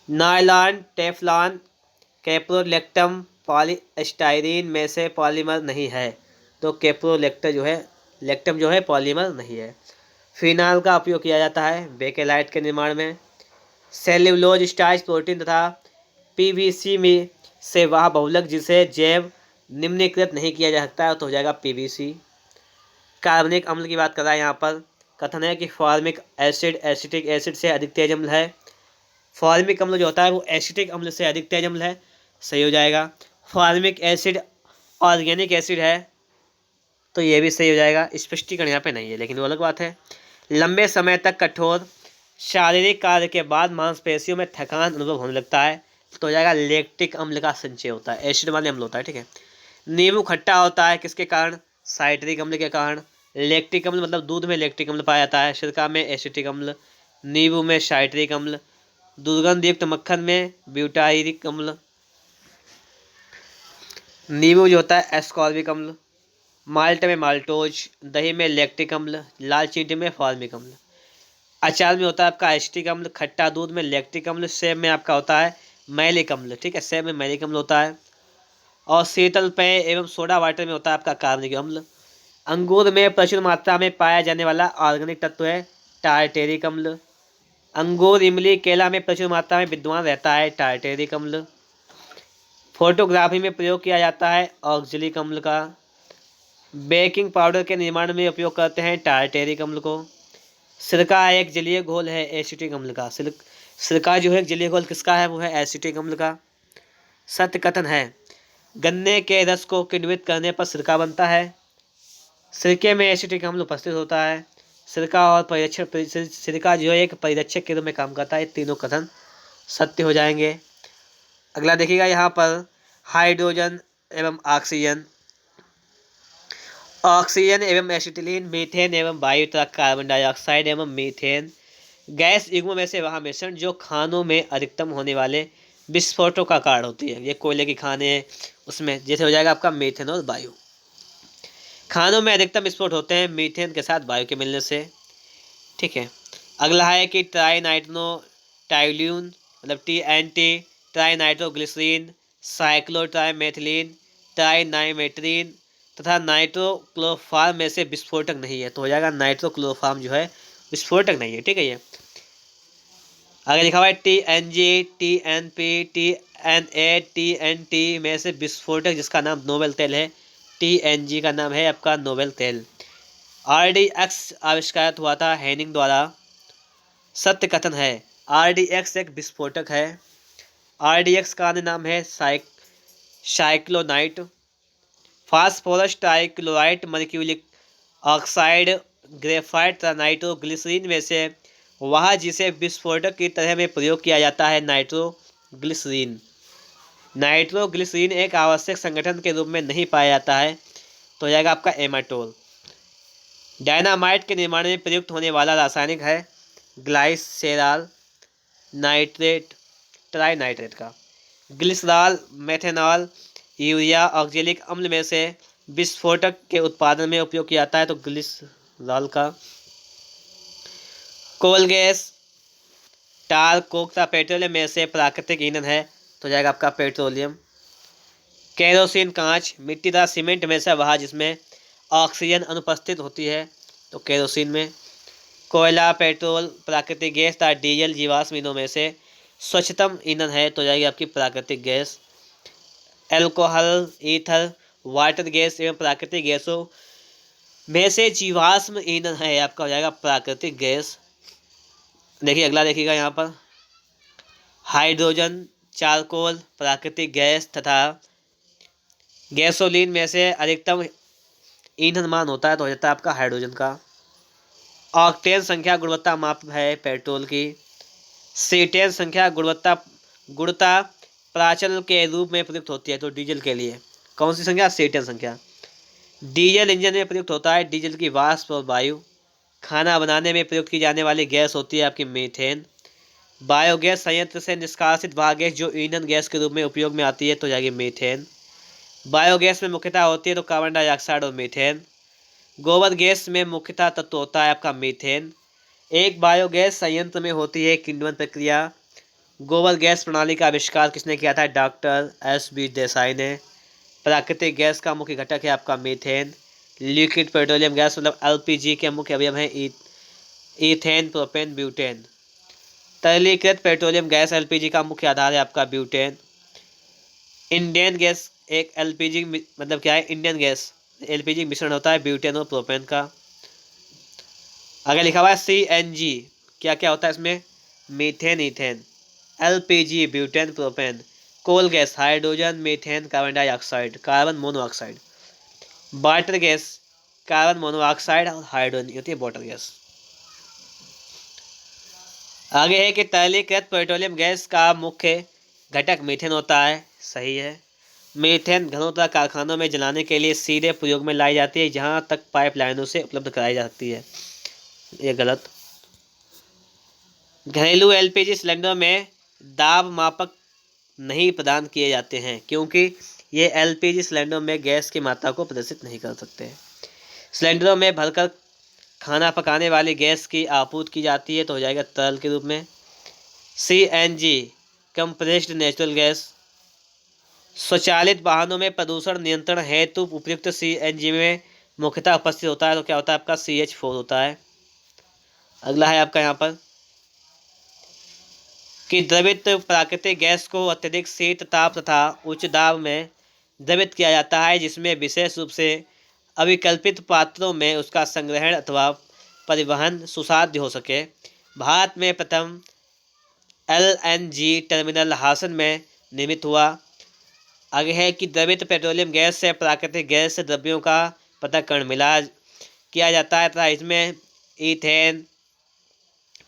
नायलॉन, टेफ्लॉन, कैप्रोलेक्टम, पॉलीस्टाइरीन में से पॉलीमर नहीं है, तो कैप्रोलेक्टर जो है लेक्टम जो है पॉलीमर नहीं है। फिनाल का उपयोग किया जाता है बेकेलाइट के निर्माण में। सेल्यूलोज, स्टार्च, प्रोटीन तथा पीवीसी में से वह बहुलक जिसे जैव निम्नीकृत नहीं किया जा सकता है, तो हो जाएगा पीवीसी। कार्बनिक अम्ल की बात कर रहा है यहाँ पर। कथन है कि फॉर्मिक एसिड एसिटिक एसिड से अधिक तेज अम्ल है। फॉर्मिक अम्ल जो होता है वो एसिटिक अम्ल से अधिक तेज अम्ल है, सही हो जाएगा। फॉर्मिक एसिड ऑर्गेनिक एसिड है, तो ये भी सही हो जाएगा। स्पष्टीकरण यहाँ पे नहीं है, लेकिन वो अलग बात है। लंबे समय तक कठोर शारीरिक कार्य के बाद मांसपेशियों में थकान अनुभव होने लगता है, तो हो जाएगा लैक्टिक अम्ल का संचय होता है, एसिड वाले अम्ल होता है, ठीक है। नींबू खट्टा होता है किसके कारण, साइट्रिक अम्ल के कारण। लैक्टिक अम्ल मतलब दूध में लैक्टिक अम्ल पाया जाता है, सिरका में एसिटिक अम्ल, नींबू में साइट्रिक अम्ल, दुर्गंध युक्त मक्खन में ब्यूटायरिक अम्ल, नींबू जो होता है एस्कॉर्बिक अम्ल, माल्ट में माल्टोज, दही में लैक्टिक अम्ल, लाल चीनी में फॉर्मिक अम्ल, अचार में होता है आपका एसिटिक अम्ल, खट्टा दूध में लैक्टिक अम्ल, सेब में आपका होता है मैलिक अम्ल, ठीक है, सेब में मैलिक अम्ल होता है, और शीतल पेय एवं सोडा वाटर में होता है आपका कार्बनिक अम्ल। अंगूर में प्रचुर मात्रा में पाया जाने वाला ऑर्गेनिक तत्व है टारटेरिक अम्ल। अंगूर, इमली, केला में प्रचुर मात्रा में विद्यमान रहता है टारटेरिक अम्ल। फोटोग्राफी में प्रयोग किया जाता है ऑक्जेलिक अम्ल का। बेकिंग पाउडर के निर्माण में उपयोग करते हैं टारटेरिक अम्ल को। सिरका एक जलीय घोल है एसिटिक अम्ल का। सिरका जो है जलीय घोल किसका है, वो है एसिटिक अम्ल का। सत्य कथन है, गन्ने के रस को किण्वित करने पर सिरका बनता है। सिरके में एसिटिक अम्ल उपस्थित होता है। सिरका और परिरक्षक, सिरका जो है एक परिरक्षक के रूप में काम करता है। तीनों कथन सत्य हो जाएंगे। अगला देखिएगा यहाँ पर हाइड्रोजन एवं ऑक्सीजन, ऑक्सीजन एवं एसिटिलीन, मीथेन एवं वायु तथा कार्बन डाइऑक्साइड एवं मीथेन गैस युग्म में से वह मिश्रण जो खानों में अधिकतम होने वाले विस्फोटों का कारण होती है। ये कोयले की खाने हैं, उसमें जैसे हो जाएगा आपका मीथेन और वायु। खानों में अधिकतम विस्फोट होते हैं मीथेन के साथ वायु के मिलने से, ठीक है। अगला है कि ट्राई नाइट्रो टाइल्यून मतलब TNT, ट्राई नाइट्रोग्लिसरीन, साइक्लोट्राइमेथिलीन, ट्राई नाइमेट्रीन तथा नाइट्रोक्लोरोफॉर्म में से विस्फोटक नहीं है, तो हो जाएगा नाइट्रोक्लोरोफॉर्म जो है विस्फोटक नहीं है, ठीक है। ये आगे लिखा हुआ है TNG, TNP, TNA, TNT में से विस्फोटक जिसका नाम नोबेल तेल है, TNG का नाम है आपका नोबेल तेल। RDX आविष्कार हुआ था हेनिंग द्वारा। सत्य कथन है, RDX एक विस्फोटक है। RDX का अन्य नाम है cyclonite. Phosphorus trichloride, mercuric oxide, graphite तथा नाइट्रोग्लिसरीन में से वह जिसे विस्फोटक की तरह में प्रयोग किया जाता है नाइट्रोग्लिसरीन। नाइट्रोग्लिसरीन एक आवश्यक संगठन के रूप में नहीं पाया जाता है, तो हो जाएगा आपका एमाटोल। डायनामाइट के निर्माण में प्रयुक्त होने वाला रासायनिक है ग्लाइसेरॉल नाइट्रेट, ट्राइनाइट्रेट का। ग्लिसरॉल, मेथेनॉल, यूरिया ऑक्जेलिक अम्ल में से विस्फोटक के उत्पादन में उपयोग किया जाता है, तो ग्लिसरॉल का। कोल गैस, टार, कोक तथा पेट्रोलियम में से प्राकृतिक ईंधन है, तो हो जाएगा आपका पेट्रोलियम। केरोसिन, कांच, मिट्टी तथा सीमेंट में से वह जिसमें ऑक्सीजन अनुपस्थित होती है, तो केरोसिन में। कोयला, पेट्रोल, प्राकृतिक गैस तथा डीजल जीवाश्म ईंधनों में से स्वच्छतम ईंधन है, तो जाएगी आपकी प्राकृतिक gas. Alcohol, ether, water gas एवं प्राकृतिक गैसों में से जीवाश्म ईंधन है आपका, हो जाएगा प्राकृतिक गैस। देखिए अगला देखिएगा यहाँ पर हाइड्रोजन, चारकोल, प्राकृतिक गैस तथा गैसोलीन में से अधिकतम ईंधन मान होता है, तो हो जाता है आपका हाइड्रोजन का। ऑक्टेन संख्या गुणवत्ता माप है पेट्रोल की। सीटेन संख्या गुणता प्राचल के रूप में प्रयुक्त होती है, तो डीजल के लिए कौन सी संख्या, सीटेन संख्या। डीजल इंजन में प्रयुक्त होता है, डीजल की वाष्प और वायु। खाना बनाने में प्रयुक्त की जाने वाली गैस होती है आपकी मीथेन। बायोगैस संयंत्र से निष्कासित वह गैस जो ईंधन गैस के रूप में उपयोग में आती है, तो जाएगी मीथेन। बायोगैस में मुख्यतः होती है तो कार्बन डाइऑक्साइड और मीथेन। गोबर गैस में मुख्यतः तत्व होता है आपका मीथेन। एक बायोगैस संयंत्र में होती है किण्वन प्रक्रिया। गोबर गैस प्रणाली का आविष्कार किसने किया था, डॉक्टर SB देसाई ने। प्राकृतिक गैस का मुख्य घटक है आपका मीथेन। लिक्विड पेट्रोलियम गैस मतलब LPG के मुख्य अवयव हैं ईथेन, प्रोपेन, ब्यूटेन। तरलीकृत पेट्रोलियम गैस LPG का मुख्य आधार है आपका ब्यूटेन। इंडियन गैस एक LPG मतलब क्या है, इंडियन गैस LPG मिश्रण होता है ब्यूटेन और प्रोपेन का। आगे लिखा हुआ है CNG, क्या क्या होता है इसमें, methane, ethane, LPG butane, propane. Coal gas hydrogen, methane, carbon dioxide, carbon monoxide. Water gas carbon monoxide और हाइड्रोजन होती है वाटर गैस। आगे है कि तरलीकृत पेट्रोलियम गैस का मुख्य घटक मीथेन होता है, सही है। मीथेन घरों तथा कारखानों में जलाने के लिए सीधे प्रयोग में लाई जाती है, जहां तक पाइपलाइनों से उपलब्ध कराई जा सकती है। ये गलत। घरेलू एलपीजी सिलेंडर में दाब मापक नहीं प्रदान किए जाते हैं, क्योंकि ये एलपीजी सिलेंडर में गैस की मात्रा को प्रदर्शित नहीं कर सकते। सिलेंडरों में भरकर खाना पकाने वाली गैस की आपूर्ति की जाती है, तो हो जाएगा तरल के रूप में। CNG compressed natural gas. स्वचालित वाहनों में प्रदूषण नियंत्रण हेतु उपयुक्त सीएनजी में मुख्यतः उपस्थित होता है, तो क्या होता है आपका CH4 होता है। अगला है आपका यहाँ पर कि द्रवित प्राकृतिक गैस को अत्यधिक शीत ताप तथा उच्च दाब में द्रवित किया जाता है, जिसमें विशेष रूप से अविकल्पित पात्रों में उसका संग्रहण अथवा परिवहन सुसाध्य हो सके। भारत में प्रथम LNG टर्मिनल हासन में निर्मित हुआ। आगे है कि द्रवित पेट्रोलियम गैस से प्राकृतिक गैस से द्रव्यों का पृथक्करण मिला किया जाता है तथा इसमें ईथेन,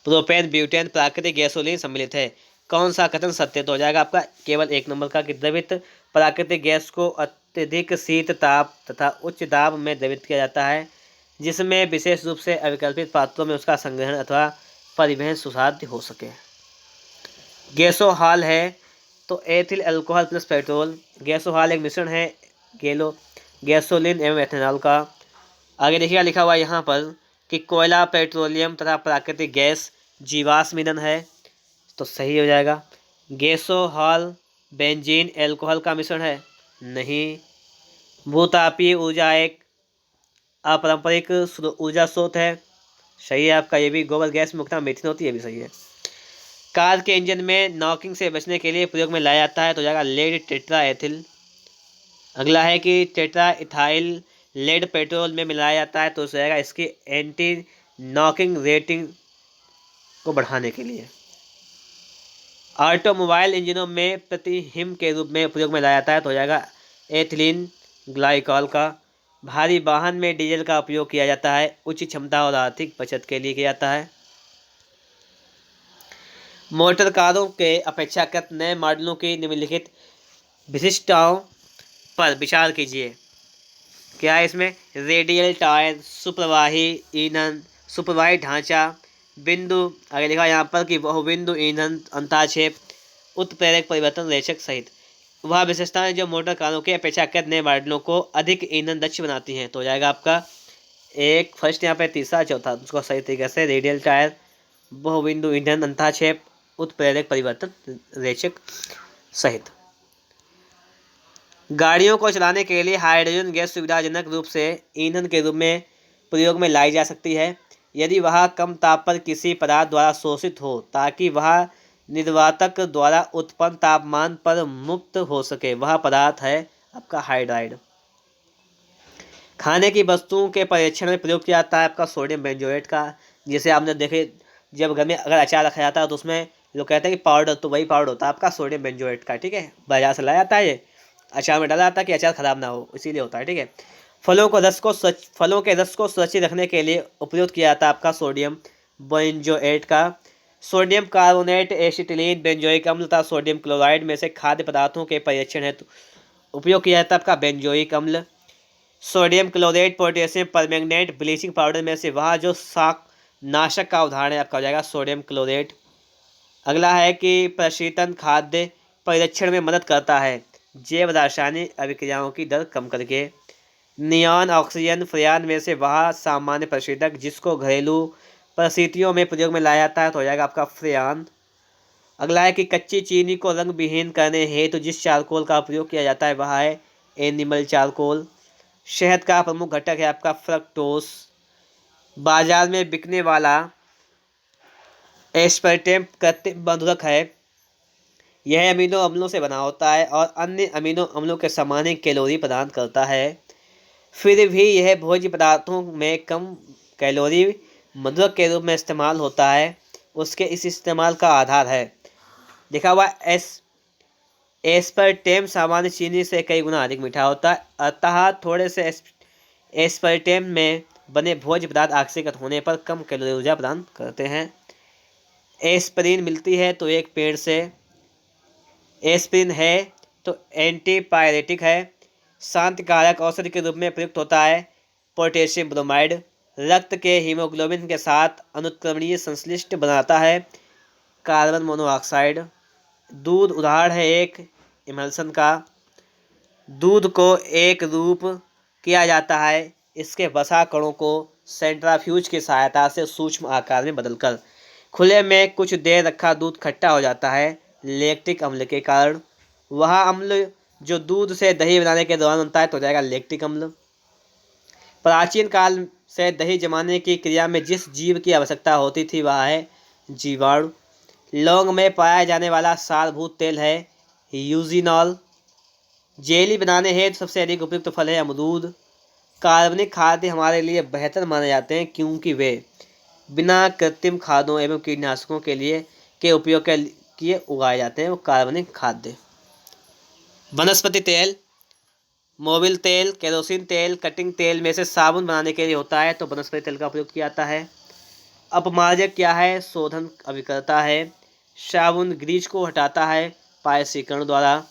प्रोपेन, ब्यूटेन, प्राकृतिक गैसोलीन सम्मिलित है। कौन सा कथन सत्य? तो हो जाएगा आपका केवल 1 नंबर का कि द्रवित प्राकृतिक गैस को अत्यधिक शीत ताप तथा उच्च दाब में द्रवित किया जाता है, जिसमें विशेष रूप से अविकल्पित पात्रों में उसका संग्रहण अथवा परिवहन सुसाध्य हो सके। गैसोहॉल है तो एथिल अल्कोहल प्लस पेट्रोल। गैसोहॉल एक मिश्रण है गैसोलीन एवं एथेनॉल का। आगे देखिएगा लिखा हुआ यहाँ पर कि कोयला, पेट्रोलियम तथा प्राकृतिक गैस जीवाश्म ईंधन है, तो सही हो जाएगा। गैसोहॉल बेंजीन एल्कोहल का मिश्रण है, नहीं। भूतापीय ऊर्जा एक अपारंपरिक ऊर्जा स्रोत है, सही है आपका ये भी। गोबर गैस मुख्यतः मीथेन होती है, ये भी सही है। कार के इंजन में नॉकिंग से बचने के लिए प्रयोग में लाया जाता है, तो हो जाएगा लेड टेट्रा एथिल। अगला है कि टेट्रा इथाइल लेड पेट्रोल में मिलाया जाता है, तो हो जाएगा इसकी एंटी नॉकिंग रेटिंग को बढ़ाने के लिए। ऑटोमोबाइल इंजनों में प्रतिहिम के रूप में प्रयोग में लाया जाता है, तो हो जाएगा एथिलीन ग्लाइकॉल का। भारी वाहन में डीजल का उपयोग किया जाता है, उच्च क्षमता और आर्थिक बचत के लिए किया जाता है। मोटर कारों के अपेक्षाकृत नए मॉडलों की निम्नलिखित विशिष्टताओं पर विचार कीजिए। क्या है इसमें? रेडियल टायर, सुप्रवाही ईंधन, सुप्रवाही ढांचा, बिंदु, आगे लिखा यहाँ पर कि बहुबिंदु ईंधन अंताक्षेप, उत्प्रेरक परिवर्तन रेचक सहित। वह विशेषताएं जो मोटर कारों के अपेक्षाकृत नए मॉडलों को अधिक ईंधन दक्ष बनाती हैं, तो हो जाएगा आपका एक फर्स्ट यहाँ पे, तीसरा चौथा उसको सही तरीके से। रेडियल टायर, बहुबिंदु ईंधन अंताक्षेप, उत्प्रेरक परिवर्तन रेचक सहित। गाड़ियों को चलाने के लिए हाइड्रोजन गैस सुविधाजनक रूप से ईंधन के रूप में प्रयोग में लाई जा सकती है, यदि वह कम ताप पर किसी पदार्थ द्वारा शोषित हो, ताकि वह निर्वातक द्वारा उत्पन्न तापमान पर मुक्त हो सके। वह पदार्थ है आपका हाइड्राइड। खाने की वस्तुओं के परीक्षण में प्रयोग किया जाता है आपका सोडियम बेंजोएट का। जैसे आपने देखे, जब घर में अगर अचार रखा जाता है तो उसमें लोग कहते हैं कि पाउडर, तो वही पाउडर होता है आपका सोडियम बेंजोएट का, ठीक है। बाजार से लाया जाता है, ये अचार में डाला जाता है कि अचार खराब ना हो, इसीलिए होता है, ठीक है। फलों के रस को सुरक्षित रखने के लिए उपयोग किया जाता है आपका सोडियम बेंजोएट का। सोडियम कार्बोनेट, एसिटिलीन, बेंजोइक अम्ल तथा सोडियम क्लोराइड में से खाद्य पदार्थों के परीक्षण हेतु उपयोग किया जाता है आपका बेंजोइक अम्ल। Sodium chloride, potassium permanganate, bleaching powder में से वह जो शाक नाशक का उदाहरण है आपका हो जाएगा सोडियम क्लोराइड। अगला है कि प्रशीतन खाद्य परिरक्षण में मदद करता है, जैव रासायनिक अभिक्रियाओं की दर कम करके। नियॉन ऑक्सीजन फ्रेयान में से वह सामान्य प्रशीतक जिसको घरेलू परिस्थितियों में प्रयोग में लाया जाता है, तो हो जाएगा आपका फ्रेयान। अगला है कि कच्ची चीनी को रंग विहीन करने हेतु जिस चारकोल का प्रयोग किया जाता है वह है एनिमल चारकोल। शहद का प्रमुख घटक है आपका फ्रक्टोस। बाजार में बिकने वाला एस्पर्टेम कृत्रिम मधुरक है, यह अमीनो अम्लों से बना होता है और अन्य अमीनो अम्लों के समान ही कैलोरी प्रदान करता है। फिर भी यह भोज्य पदार्थों में कम कैलोरी मधुरक के रूप में इस्तेमाल होता है। उसके इस इस्तेमाल का आधार है देखा हुआ एस्पर्टेम सामान्य चीनी से कई गुना अधिक मीठा होता है, अतः थोड़े से एस्पर्टेम में बने भोज्य पदार्थ ऑक्सीकृत होने पर कम कैलोरी ऊर्जा प्रदान करते हैं। एस्पिरिन मिलती है तो एक पेड़ से। एस्पिरिन है तो एंटीपायरेटिक है। शांतिकारक औषधि के रूप में प्रयुक्त होता है। पोटेशियम ब्रोमाइड रक्त के हीमोग्लोबिन के साथ अनुत्क्रमणीय संश्लिष्ट बनाता है। कार्बन मोनोऑक्साइड दूध उदाहरण है एक इमल्सन का। दूध को एक रूप किया जाता है इसके वसा कणों को सेंट्राफ्यूज की सहायता से सूक्ष्म आकार में बदलकर। खुले में कुछ देर रखा दूध खट्टा हो जाता है लैक्टिक अम्ल के कारण। वह अम्ल जो दूध से दही बनाने के दौरान बनता है तो हो जाएगा लैक्टिक अम्ल। प्राचीन काल से दही जमाने की क्रिया में जिस जीव की आवश्यकता होती थी वह है जीवाणु। लौंग में पाया जाने वाला सारभूत तेल है यूजिनॉल। जेली बनाने हेतु सबसे अधिक उपयुक्त फल है अमरूद। कार्बनिक खाद्य हमारे लिए बेहतर माने जाते हैं क्योंकि वे बिना कृत्रिम खादों एवं कीटनाशकों के उपयोग के लिए उगाए जाते हैं। वो कार्बनिक खाद्य। वनस्पति तेल मोबिल तेल, केरोसिन तेल, कटिंग तेल में से साबुन बनाने के लिए होता है तो वनस्पति तेल का उपयोग किया जाता है। अपमार्जक क्या है? शोधन अभिकर्ता है। साबुन ग्रीस को हटाता है पारसीकरण द्वारा।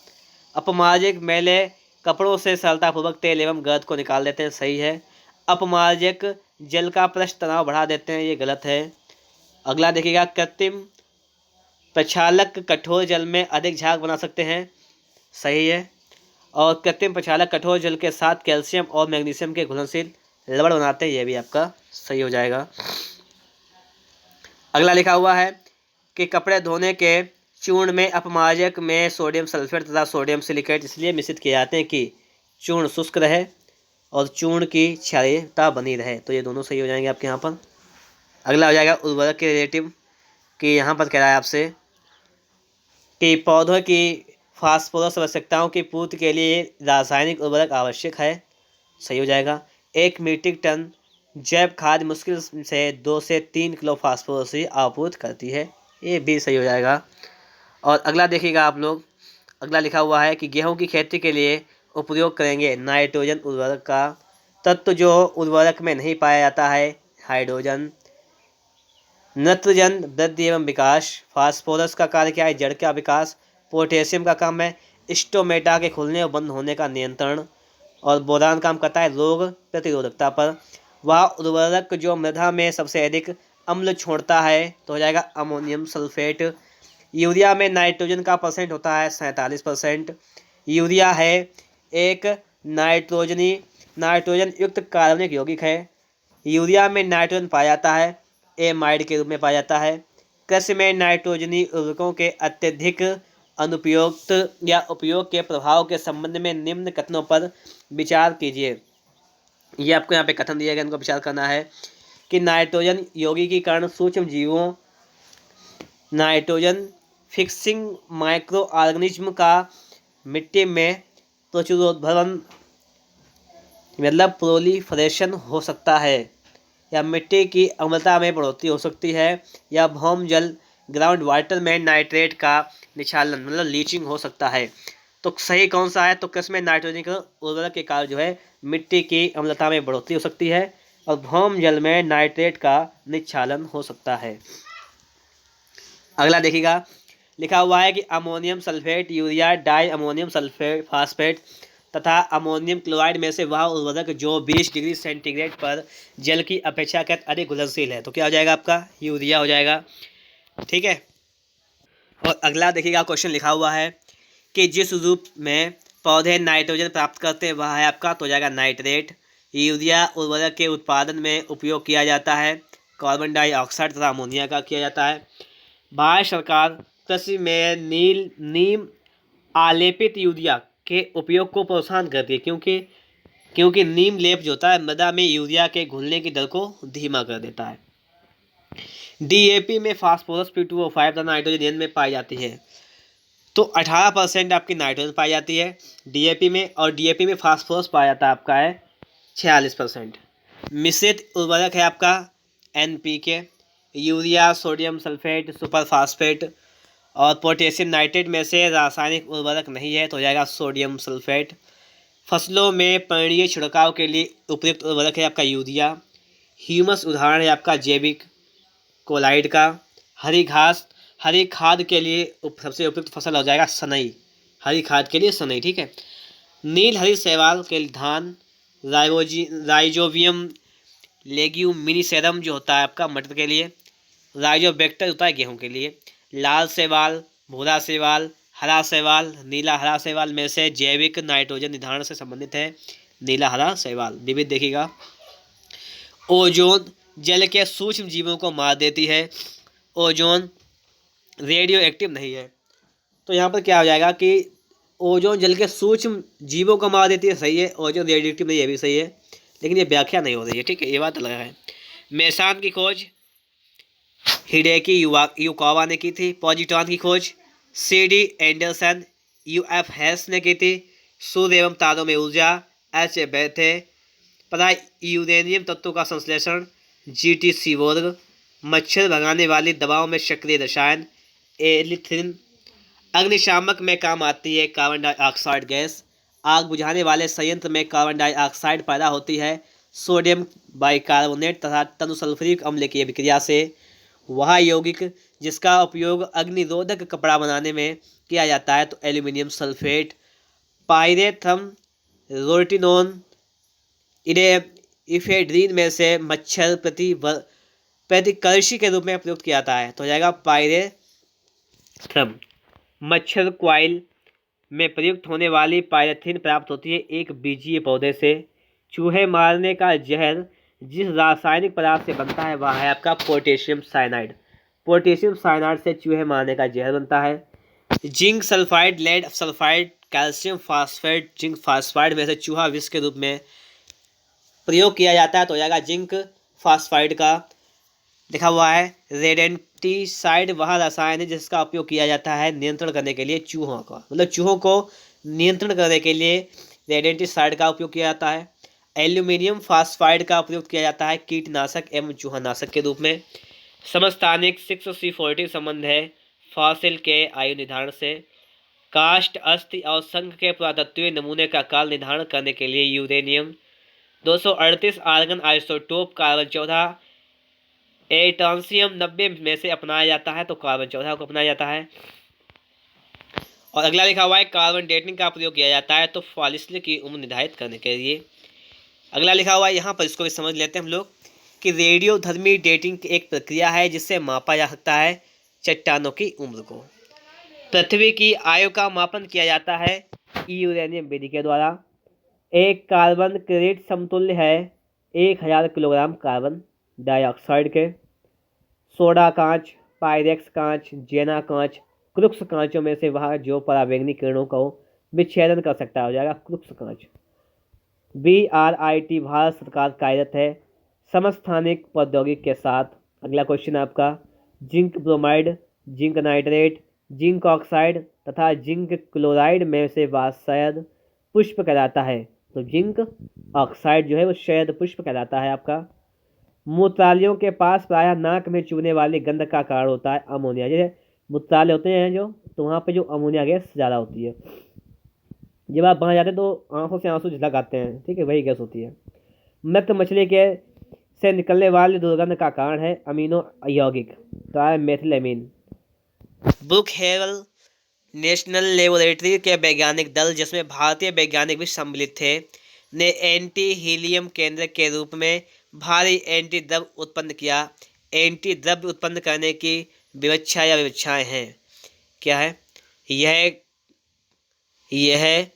अपमार्जक मैले कपड़ों से सरलतापूर्वक तेल एवं गर्द को निकाल देते हैं, सही है। अपमार्जक जल का पृष्ठ तनाव बढ़ा देते हैं, ये गलत है। अगला देखिएगा, कृत्रिम प्रक्षालक कठोर जल में अधिक झाग बना सकते हैं, सही है। और कृत्रिम प्रक्षालक कठोर जल के साथ कैल्शियम और मैग्नीशियम के घुलनशील लवण बनाते हैं, यह भी आपका सही हो जाएगा। अगला लिखा हुआ है कि कपड़े धोने के चूर्ण में अपमार्जक में सोडियम सल्फेट तथा सोडियम सिलिकेट इसलिए मिश्रित किए जाते हैं कि चूर्ण शुष्क रहे और चूर्ण की क्षारीयता बनी रहे, तो ये दोनों सही हो जाएंगे आपके यहाँ पर। अगला हो जाएगा उर्वरक के रिलेटिव कि यहाँ पर कह रहा है आपसे कि पौधों की फास्फोरस आवश्यकताओं की पूर्ति के लिए रासायनिक उर्वरक आवश्यक है, सही हो जाएगा। 1 मीट्रिक टन जैव खाद मुश्किल से 2 से 3 किलो फास्फोरस की आपूर्ति करती है, ये भी सही हो जाएगा। और अगला देखिएगा आप लोग, अगला लिखा हुआ है कि गेहूं की खेती के लिए उपयोग करेंगे नाइट्रोजन उर्वरक का तत्व जो उर्वरक में नहीं पाया जाता है हाइड्रोजन। नत्रजन वृद्धि एवं विकास। फास्फोरस का कार्य क्या है? जड़ का विकास। पोटेशियम का काम है स्टोमेटा के खुलने और बंद होने का नियंत्रण। और बोरान काम करता है रोग प्रतिरोधकता पर। वह उर्वरक जो मृदा में सबसे अधिक अम्ल छोड़ता है तो हो जाएगा अमोनियम सल्फेट। यूरिया में नाइट्रोजन का परसेंट होता है 47%। यूरिया है एक नाइट्रोजन युक्त कार्बनिक यौगिक है। यूरिया में नाइट्रोजन पाया जाता है एमाइड के रूप में पाया जाता है। कृषि में नाइट्रोजनी उर्वरकों के अत्यधिक अनुपयुक्त या उपयोग के प्रभाव के संबंध में निम्न कथनों पर विचार कीजिए। ये आपको यहाँ पे कथन दिया गया, इनको विचार करना है कि नाइट्रोजन यौगिकीकरण सूक्ष्म जीवों नाइट्रोजन फिक्सिंग माइक्रो ऑर्गेनिज्म का मिट्टी में प्रचुरोद्भवन मतलब प्रोलिफरेशन हो सकता है या मिट्टी की अम्लता में बढ़ोतरी हो सकती है या भौम जल ग्राउंड वाटर में नाइट्रेट का निक्षालन मतलब लीचिंग हो सकता है। तो सही कौन सा है? तो कृषि में नाइट्रोजन का उर्वरक के कारण जो है मिट्टी की अम्लता में बढ़ोतरी हो सकती है और भौम जल में नाइट्रेट का निक्षालन हो सकता है। अगला देखिएगा, लिखा हुआ है कि ammonium sulphate, urea, di ammonium sulphate phosphate तथा अमोनियम क्लोराइड में से वह उर्वरक जो 20 डिग्री सेंटीग्रेड पर जल की अपेक्षाकृत अधिक घुलनशील है, तो क्या हो जाएगा आपका? यूरिया हो जाएगा, ठीक है। और अगला देखिएगा, क्वेश्चन लिखा हुआ है कि जिस रूप में पौधे नाइट्रोजन प्राप्त करते हैं वह है आपका, तो हो जाएगा नाइट्रेट। यूरिया उर्वरक के उत्पादन में उपयोग किया जाता है कार्बन डाइऑक्साइड तथा अमोनिया का किया जाता है। भारत सरकार कृषि में नीम आलेपित यूरिया के उपयोग को प्रोत्साहन करती है क्योंकि नीम लेप जो होता है मृदा में यूरिया के घुलने की दर को धीमा कर देता है। डीएपी में फास्फोरस P2O5 तथा नाइट्रोजन में पाई जाती है, तो 18% आपकी नाइट्रोजन पाई जाती है डीएपी में और डीएपी में फास्फोरस पाया जाता है आपका है 46%। मिश्रित उर्वरक है आपका NPK, urea, sodium sulphate, super phosphate और पोटेशियम नाइट्रेट में से रासायनिक उर्वरक नहीं है तो हो जाएगा सोडियम सल्फेट। फसलों में पर्णीय छिड़काव के लिए उपयुक्त उर्वरक है आपका यूरिया। ह्यूमस उदाहरण है आपका जैविक कोलाइड का। हरी खाद के लिए सबसे उपयुक्त फसल हो जाएगा सनई, हरी खाद के लिए सनई, ठीक है। नील हरी शैवाल के लिए धान, राइजोबियम लेग्यूमिनिसेरम जो होता है आपका मटर के लिए, राइजोबैक्टर होता है गेहूं के लिए। लाल शैवाल, भूरा शैवाल, हरा शैवाल, नीला हरा शैवाल में से जैविक नाइट्रोजन निर्धारण से संबंधित है नीला हरा शैवाल। विविध देखिएगा। ओजोन जल के सूक्ष्म जीवों को मार देती है। ओजोन रेडियो एक्टिव नहीं है। तो यहाँ पर क्या हो जाएगा कि ओजोन जल के सूक्ष्म जीवों को मार देती है, सही है। ओजोन रेडियो एक्टिव नहीं है, भी सही है, लेकिन ये व्याख्या नहीं हो रही है, ठीक है, ये बात अलग है। मेसान की खोज हिडेकी युकावा ने की थी। पॉजिट्रॉन की खोज सीडी एंडरसन यूएफ हैस ने की थी। सूर्य एवं तारों में ऊर्जा एच बैथे। पता यूरेनियम तत्वों का संश्लेषण जीटी सीवोर्ग। मच्छर भगाने वाली दवाओं में सक्रिय रसायन एलिथ्रिन। अग्निशामक में काम आती है कार्बन डाइऑक्साइड गैस। आग बुझाने वाले संयंत्र में कार्बन डाइऑक्साइड पैदा होती है सोडियम बाइकार्बोनेट तथा तनुसल्फरिक अम्ल की अभिक्रिया से। वह यौगिक जिसका उपयोग अग्निरोधक कपड़ा बनाने में किया जाता है तो एल्यूमिनियम सल्फेट। पायरेथ्रम रोटिनोन इफेड्रीन में से मच्छर प्रतिकर्षी के रूप में प्रयुक्त किया जाता है तो हो जाएगा पायरेथ्रम। मच्छर क्वाइल में प्रयुक्त होने वाली पायरेथ्रिन प्राप्त होती है एक बीजीय पौधे से। चूहे मारने का जहर जिस रासायनिक पदार्थ से बनता है वह है आपका पोटेशियम साइनाइड। पोटेशियम साइनाइड से चूहे मारने का जहर बनता है। Zinc sulphide, lead sulphide, calcium phosphate, zinc phosphide में से चूहा विष के रूप में प्रयोग किया जाता है तो हो जाएगा जिंक फास्फाइड का। लिखा हुआ है रेडेंटिसाइड वह रसायन है जिसका उपयोग किया जाता है नियंत्रण करने के लिए चूहों का, मतलब चूहों को नियंत्रण करने के लिए रेडेंटिसाइड का उपयोग किया जाता है। एल्यूमिनियम फास्फाइड का उपयोग किया जाता है कीटनाशक एवं चूहानाशक के रूप में। समस्थानिक 6C40 संबंध है फॉसिल के आयु निर्धारण से। काष्ठ, अस्थि और शंख के पुरातत्वीय नमूने का काल निर्धारण करने के लिए यूरेनियम 238 आर्गन आइसोटोप कार्बन 14 एटॉन्सियम 90 में से अपनाया जाता है तो कार्बन 14 को अपनाया जाता है। और अगला लिखा हुआ है कार्बन डेटिंग का प्रयोग किया जाता है तो फॉसिल की उम्र निर्धारित करने के लिए। अगला लिखा हुआ है यहाँ पर, इसको भी समझ लेते हैं हम लोग कि रेडियोधर्मी डेटिंग एक प्रक्रिया है जिससे मापा जा सकता है चट्टानों की उम्र को। पृथ्वी की आयु का मापन किया जाता है यूरेनियम विधि के द्वारा। एक कार्बन क्रेडिट समतुल्य है 1000 किलोग्राम कार्बन डाइऑक्साइड के। सोडा कांच, पायरेक्स कांच, जेना कांच क्रुक्स कांचों में से वह जो पराबैंगनी किरणों को विच्छेदन कर सकता हो जाएगा क्रुक्स कांच। BRIT भारत सरकार कार्यरत है समस्थानिक प्रौद्योगिकी के साथ। अगला क्वेश्चन आपका zinc bromide, zinc nitrate, zinc oxide तथा जिंक क्लोराइड में से वह शयद पुष्प कहलाता है तो जिंक ऑक्साइड जो है वो शयद पुष्प कहलाता है आपका। मूत्रालयों के पास प्रायः नाक में चुभने वाली गंध का कारण होता है अमोनिया। जैसे मूत्रालय होते हैं जो, तो वहाँ पे जो अमोनिया गैस ज़्यादा होती है। जब आप वहाँ जाते हैं तो आंखों से आंसू झलक आते हैं, ठीक है, वही गैस होती है। मृत मछली के से निकलने वाली दुर्गंध का कारण है अमीनो यौगिक ट्राइमेथिलामीन। ब्रुकहेल नेशनल लेबोरेटरी के वैज्ञानिक दल जिसमें भारतीय वैज्ञानिक भी सम्मिलित थे ने एंटी हीलियम केंद्र के रूप में भारी एंटी द्रव्य उत्पन्न किया। एंटी द्रव्य उत्पन्न करने की विवक्षा या विवक्षाएं हैं क्या है? यह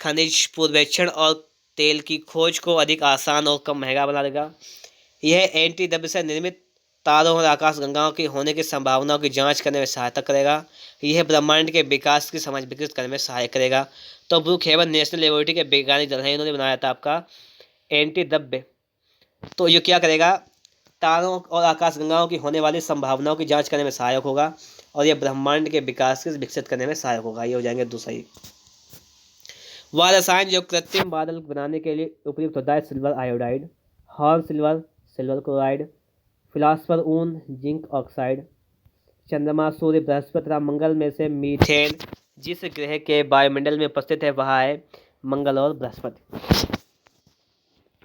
खनिज पूर्वेक्षण और तेल की खोज को अधिक आसान और कम महंगा बना देगा। यह एंटी द्रव्य से निर्मित तारों और आकाशगंगाओं की होने की संभावनाओं की जांच करने में सहायता करेगा। यह ब्रह्मांड के विकास की समझ विकसित करने में सहायक करेगा। तो ब्रुकहेवन नेशनल लेबोरेटरी के वैज्ञानिक दल हैं, इन्होंने बनाया था आपका एंटी द्रव्य। तो ये क्या करेगा? तारों और आकाशगंगाओं की होने वाली संभावनाओं की जांच करने में सहायक होगा और यह ब्रह्मांड के विकास को विकसित करने में सहायक होगा। ये हो जाएंगे दूसरा ही। वह रसायन जो कृत्रिम बादल बनाने के लिए उपयुक्त होता है silver iodide, horn silver, silver chloride, philosopher ऊन, जिंक ऑक्साइड। चंद्रमा, सूर्य, बृहस्पति तथा मंगल में से मीथेन जिस ग्रह के वायुमंडल में उपस्थित है वह है मंगल और बृहस्पति।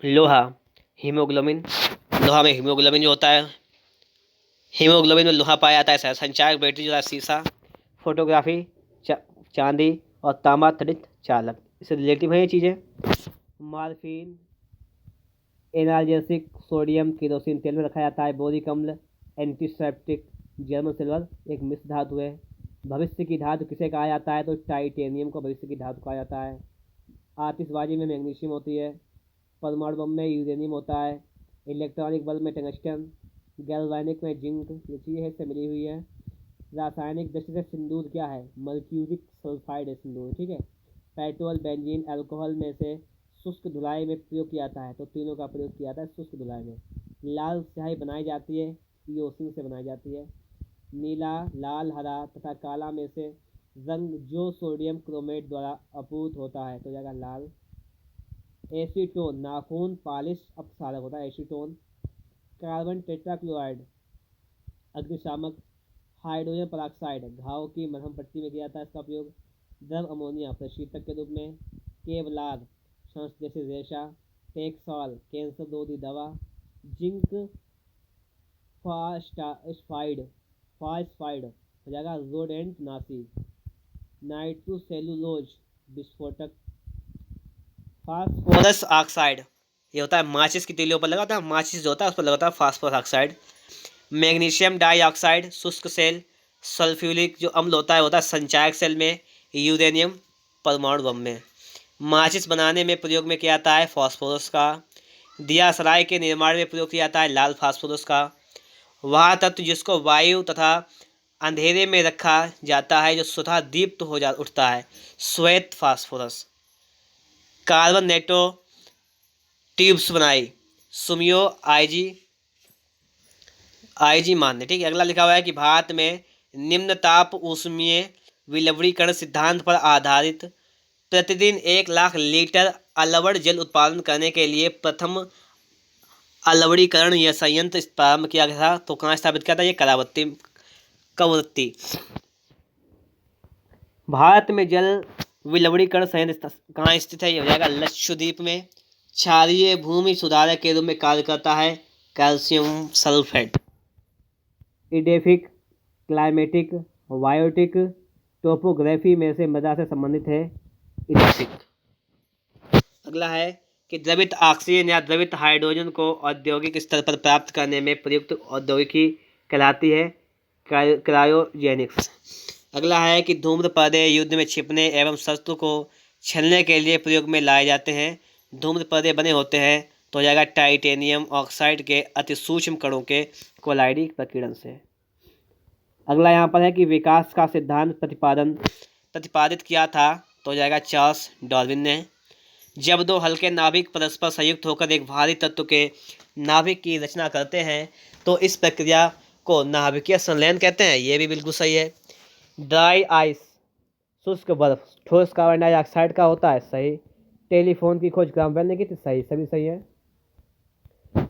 लोहा, हीमोग्लोबिन, लोहा में हीमोग्लोबिन जो होता है, हीमोग्लोबिन में लोहा पाया जाता है। संचारक बैटरी जो है शीशा। फोटोग्राफी चांदी और तांबा तड़ित चालक, इससे रिलेटिव है ये चीज़ें। मार्फिन एनाल्जेसिक, सोडियम केरोसिन तेल में रखा जाता है। बोरिक अम्ल एंटीसेप्टिक, जर्मन सिल्वर एक मिश्र धातु है। भविष्य की धातु किसे कहा जाता है, तो टाइटेनियम को भविष्य की धातु कहा जाता है। आतिशबाजी में मैग्नीशियम होती है। परमाणु बम में यूरेनियम होता है। इलेक्ट्रॉनिक बल्ब में टंगस्टन, गैल्वेनिक में जिंक, ये चीज़ है इससे मिली हुई है। रासायनिक दृष्टि से सिंदूर क्या है, मर्क्यूरिक सल्फाइड है सिंदूर, ठीक है। पेट्रोल, बेंजीन, अल्कोहल में से शुष्क धुलाई में प्रयोग किया जाता है, तो तीनों का प्रयोग किया जाता है शुष्क धुलाई में। लाल स्याही बनाई जाती है, ईओसिन से बनाई जाती है। नीला, लाल, हरा तथा काला में से रंग जो सोडियम क्रोमेट द्वारा आपूर्त होता है, तो जाएगा लाल। एसीटोन नाखून पालिश अपसारक होता है एसीटोन। कार्बन टेट्राक्लोराइड अग्निशामक। हाइड्रोजन परऑक्साइड घाव की मरहम पट्टी में किया जाता है इसका प्रयोग। द्रव अमोनिया प्रशीतक के रूप में। केवलार जैसे रेशा। टेक्सॉल कैंसर रोधी दवा। जिंक फास्फाइड हो जाएगा रोडेंट नाशी। नाइट्रोसेलुलोज विस्फोटक। फास्फोरस ऑक्साइड ये होता है माचिस की तीलियों पर लगा होता है, माचिस जो होता है उस पर लगा होता है फास्फोरस ऑक्साइड। मैग्नीशियम डाइऑक्साइड शुष्क सेल। सल्फ्यूरिक जो अम्ल होता है संचायक सेल में। यूरेनियम परमाणु बम में। माचिस बनाने में प्रयोग में किया जाता है फास्फोरस का। दिया सराय के निर्माण में प्रयोग किया जाता है लाल फास्फोरस का। वह तत्व जिसको वायु तथा अंधेरे में रखा जाता है जो स्वतः दीप्त हो जा उठता है, श्वेत फास्फोरस। कार्बन नेटो ट्यूब्स बनाई, सुमियो आईजी मान्य, ठीक है। अगला लिखा हुआ है कि भारत में निम्न ताप ऊष्मीय विलवणीकरण सिद्धांत पर आधारित प्रतिदिन 1 लाख लीटर अलवड़ जल उत्पादन करने के लिए प्रथम अलवड़ीकरण यह संयंत्र प्रारंभ किया गया था, तो कहाँ स्थापित किया था, ये कवरत्ती। भारत में जल विलवणीकरण संयंत्र कहाँ स्थित है, ये हो जाएगा लक्षद्वीप में। क्षारीय भूमि सुधारक के रूप में कार्य करता है calcium sulphate. Edaphic, climatic, biotic, topography में से मृदा से संबंधित है इडेफिक। अगला है कि द्रवित ऑक्सीजन या द्रवित हाइड्रोजन को औद्योगिक स्तर पर प्राप्त करने में प्रयुक्त औद्योगिकी कहलाती है क्रायोजेनिक्स। अगला है कि धूम्रपर्दे युद्ध में छिपने एवं शत्रु को छलने के लिए प्रयोग में लाए जाते हैं। धूम्रपर्दे बने होते हैं, तो हो जाएगा टाइटेनियम ऑक्साइड के अति सूक्ष्म कणों के कोलाइडी प्रकीर्णन से। अगला यहाँ पर है कि विकास का सिद्धांत प्रतिपादित किया था, तो हो जाएगा चार्ल्स डार्विन ने। जब दो हल्के नाभिक परस्पर संयुक्त होकर एक भारी तत्व के नाभिक की रचना करते हैं, तो इस प्रक्रिया को नाभिकीय संलयन कहते हैं, ये भी बिल्कुल सही है। ड्राई आइस शुष्क बर्फ ठोस कार्बन डाइऑक्साइड का होता है, सही। टेलीफोन की खोज ग्राम बेल ने की थी, सही, सभी सही है।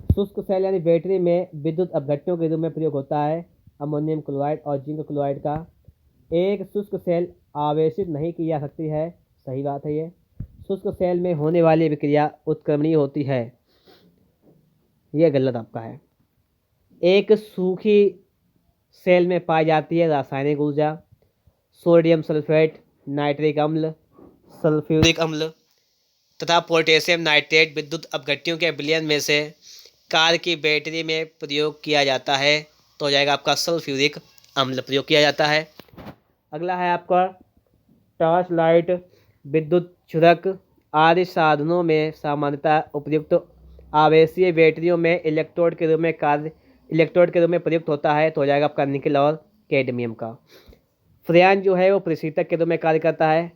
शुष्क सेल यानी बैटरी में विद्युत अपघट्यों के रूप में प्रयोग होता है अमोनियम क्लोराइड और जिंक क्लोराइड का। एक शुष्क सेल आवेशित नहीं की जा सकती है, सही बात है ये। शुष्क सेल में होने वाली विक्रिया उत्क्रमणीय होती है, यह गलत आपका है। एक सूखी सेल में पाई जाती है रासायनिक ऊर्जा। सोडियम सल्फेट, नाइट्रिक अम्ल, सल्फ्यूरिक अम्ल तथा पोटेशियम नाइट्रेट विद्युत अपघट्यों के विलयन में से कार की बैटरी में प्रयोग किया जाता है, तो हो जाएगा आपका सल्फ्यूरिक अम्ल प्रयोग किया जाता है। अगला है आपका टॉर्च लाइट, विद्युत चुरक आदि साधनों में सामान्यतः उपयुक्त आवेशीय बैटरियों में इलेक्ट्रोड के रूप में प्रयुक्त होता है, तो हो जाएगा आपका निकल और कैडमियम का। फ्रेन जो है वो प्रशीतक के रूप में कार्य करता है।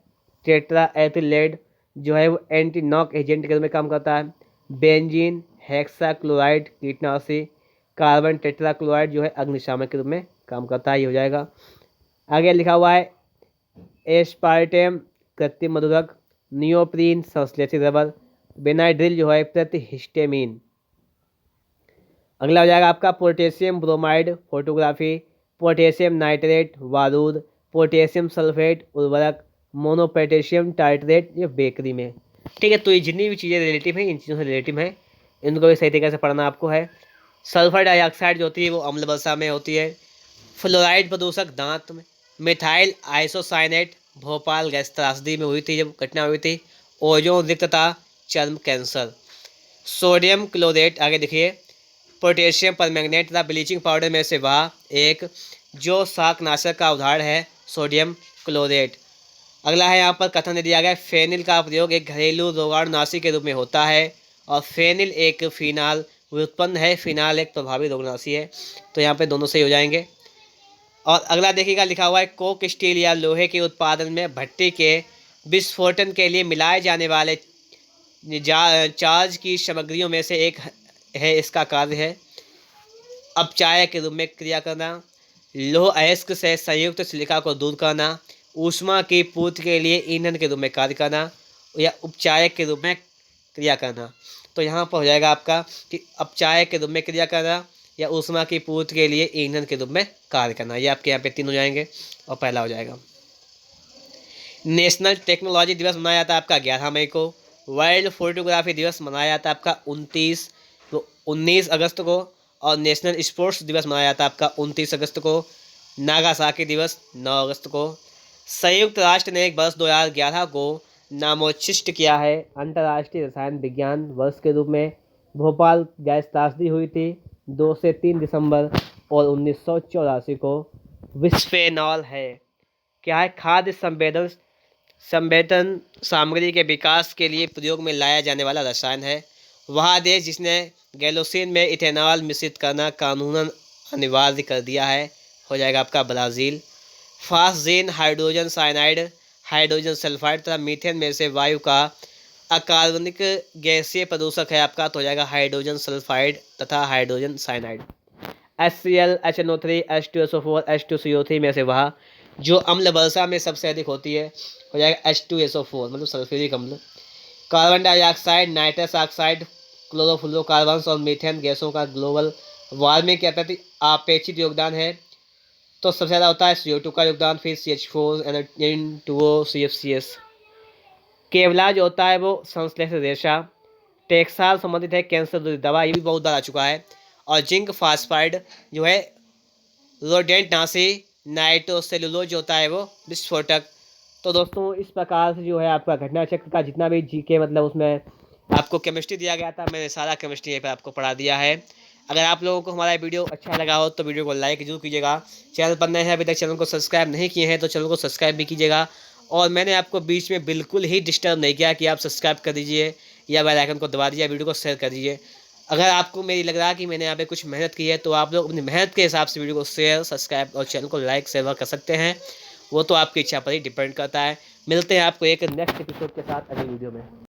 टेट्रा एथिलेड जो है वो एंटी नॉक एजेंट के रूप में काम करता है। बेंजीन हेक्साक्लोराइड कीटनाशी। कार्बन टेट्राक्लोराइड जो है अग्निशामक के रूप में काम करता है, ये हो जाएगा। आगे लिखा हुआ है एस्पार्टेम कृत्रिम मधुरक। नियोप्रीन संश्लेषित रबर। बेनाइड्रिल जो है प्रतिहिस्टेमिन। अगला हो जाएगा आपका potassium bromide photography. Potassium nitrate बारूद। पोटेशियम सल्फेट उर्वरक। मोनोपोटेशियम टाइट्रेट ये बेकरी में, ठीक है। तो ये जितनी भी चीज़ें रिलेटिव हैं इन चीज़ों से रिलेटिव हैं, इनको भी सही तरीके से पढ़ना आपको है। सल्फर डाइऑक्साइड जो होती है वो अम्ल वर्षा में होती है। फ्लोराइड प्रदूषक दांत में। मिथाइल आइसोसाइनेट भोपाल गैस त्रासदी में हुई थी, जब घटना हुई थी। ओजोन रिक्त तथा चर्म कैंसर। सोडियम क्लोरेट, आगे देखिए, पोटेशियम परमैंगनेट तथा ब्लीचिंग पाउडर में से वह एक जो शाकनाशक का उदाहरण है सोडियम क्लोरेट। अगला है यहाँ पर कथन दे दिया गया, फेनिल का प्रयोग एक घरेलू रोगाणुनाशी के रूप में होता है और फेनिल एक फिनाल व्युत्पन्न है। फिनाल एक प्रभावी रोगनाशी है। तो यहाँ पे दोनों सही हो जाएंगे। और अगला देखिएगा, लिखा हुआ है कोक स्टील या लोहे के उत्पादन में भट्टी के विस्फोटन के लिए मिलाए जाने वाले चार्ज की सामग्रियों में से एक है। इसका कार्य है अपचायक के रूप में क्रिया करना, लौह अयस्क से संयुक्त सिलिका को दूर करना, ऊष्मा की पूर्ति के लिए ईंधन के रूप में कार्य करना या उपचायक के रूप में क्रिया करना। तो यहाँ पर हो जाएगा आपका कि अपचायक के रूप में क्रिया करना या ऊष्मा की पूर्ति के लिए ईंधन के रूप में कार्य करना। ये आपके यहाँ पे 3 हो जाएंगे और पहला हो जाएगा। नेशनल टेक्नोलॉजी दिवस मनाया जाता है आपका 11 मई को। वर्ल्ड फोटोग्राफी दिवस मनाया जाता है आपका 19 अगस्त को। और नेशनल स्पोर्ट्स दिवस मनाया जाता है आपका 29 अगस्त को। नागासाकी दिवस 9 अगस्त को। संयुक्त राष्ट्र ने वर्ष 2011 को नामोचिष्ट किया है अंतर्राष्ट्रीय रसायन विज्ञान वर्ष के रूप में। भोपाल गैस त्रासदी हुई थी 2 से 3 दिसंबर और 1984 को। बिस्फेनॉल है क्या है, खाद्य संवेदन सामग्री के विकास के लिए प्रयोग में लाया जाने वाला रसायन है। वह देश जिसने गैलोसिन में इथेनॉल मिश्रित करना कानूनन अनिवार्य कर दिया है, हो जाएगा आपका Brazil. Phosgene hydrogen cyanide, hydrogen sulphide तथा मीथेन में से वायु का अकार्बनिक गैसीय प्रदूषक है आपका, तो हो जाएगा हाइड्रोजन सल्फाइड तथा hydrogen cyanide. HCl, HNO3, H2SO4, H2CO3 में से वह जो अम्ल वर्षा में सबसे अधिक होती है, हो जाएगा H2SO4 मतलब सल्फ्यूरिक अम्ल। Carbon dioxide, nitrous oxide, chlorofluorocarbons और मीथेन गैसों का ग्लोबल वार्मिंग के प्रति अपेक्षित योगदान है। तो सबसे ज़्यादा होता है CO2 का योगदान, फिर CH4, N2O, CFCS। केवला जो होता है वो संश्लेषित रेशा। टेक्साल संबंधित है कैंसर दवा, ये भी बहुत बार आ चुका है। और जिंक फास्फाइड जो है रोडेंट नाशी। नाइट्रोसेलुलोज जो होता है वो विस्फोटक। तो दोस्तों इस प्रकार से जो है आपका घटना चक्र का जितना भी जीके मतलब उसमें आपको केमिस्ट्री दिया गया था, मैंने सारा केमिस्ट्री यहाँ पे आपको पढ़ा दिया है। अगर आप लोगों को हमारा वीडियो अच्छा लगा हो तो वीडियो को लाइक जरूर कीजिएगा। चैनल पर नए हैं अभी तक चैनल को सब्सक्राइब नहीं किए हैं तो चैनल को सब्सक्राइब भी कीजिएगा। और मैंने आपको बीच में बिल्कुल ही डिस्टर्ब नहीं किया कि आप सब्सक्राइब कर दीजिए या बेल आइकन को दबा दीजिए, वीडियो को शेयर कर दीजिए। अगर आपको मेरी लग रहा है कि मैंने यहाँ पे कुछ मेहनत की है तो आप लोग अपनी मेहनत के हिसाब से वीडियो को शेयर, सब्सक्राइब और चैनल को लाइक शेयर कर सकते हैं। वो तो आपकी इच्छा पर ही डिपेंड करता है। मिलते हैं आपको एक नेक्स्ट एपिसोड के साथ अगली वीडियो में।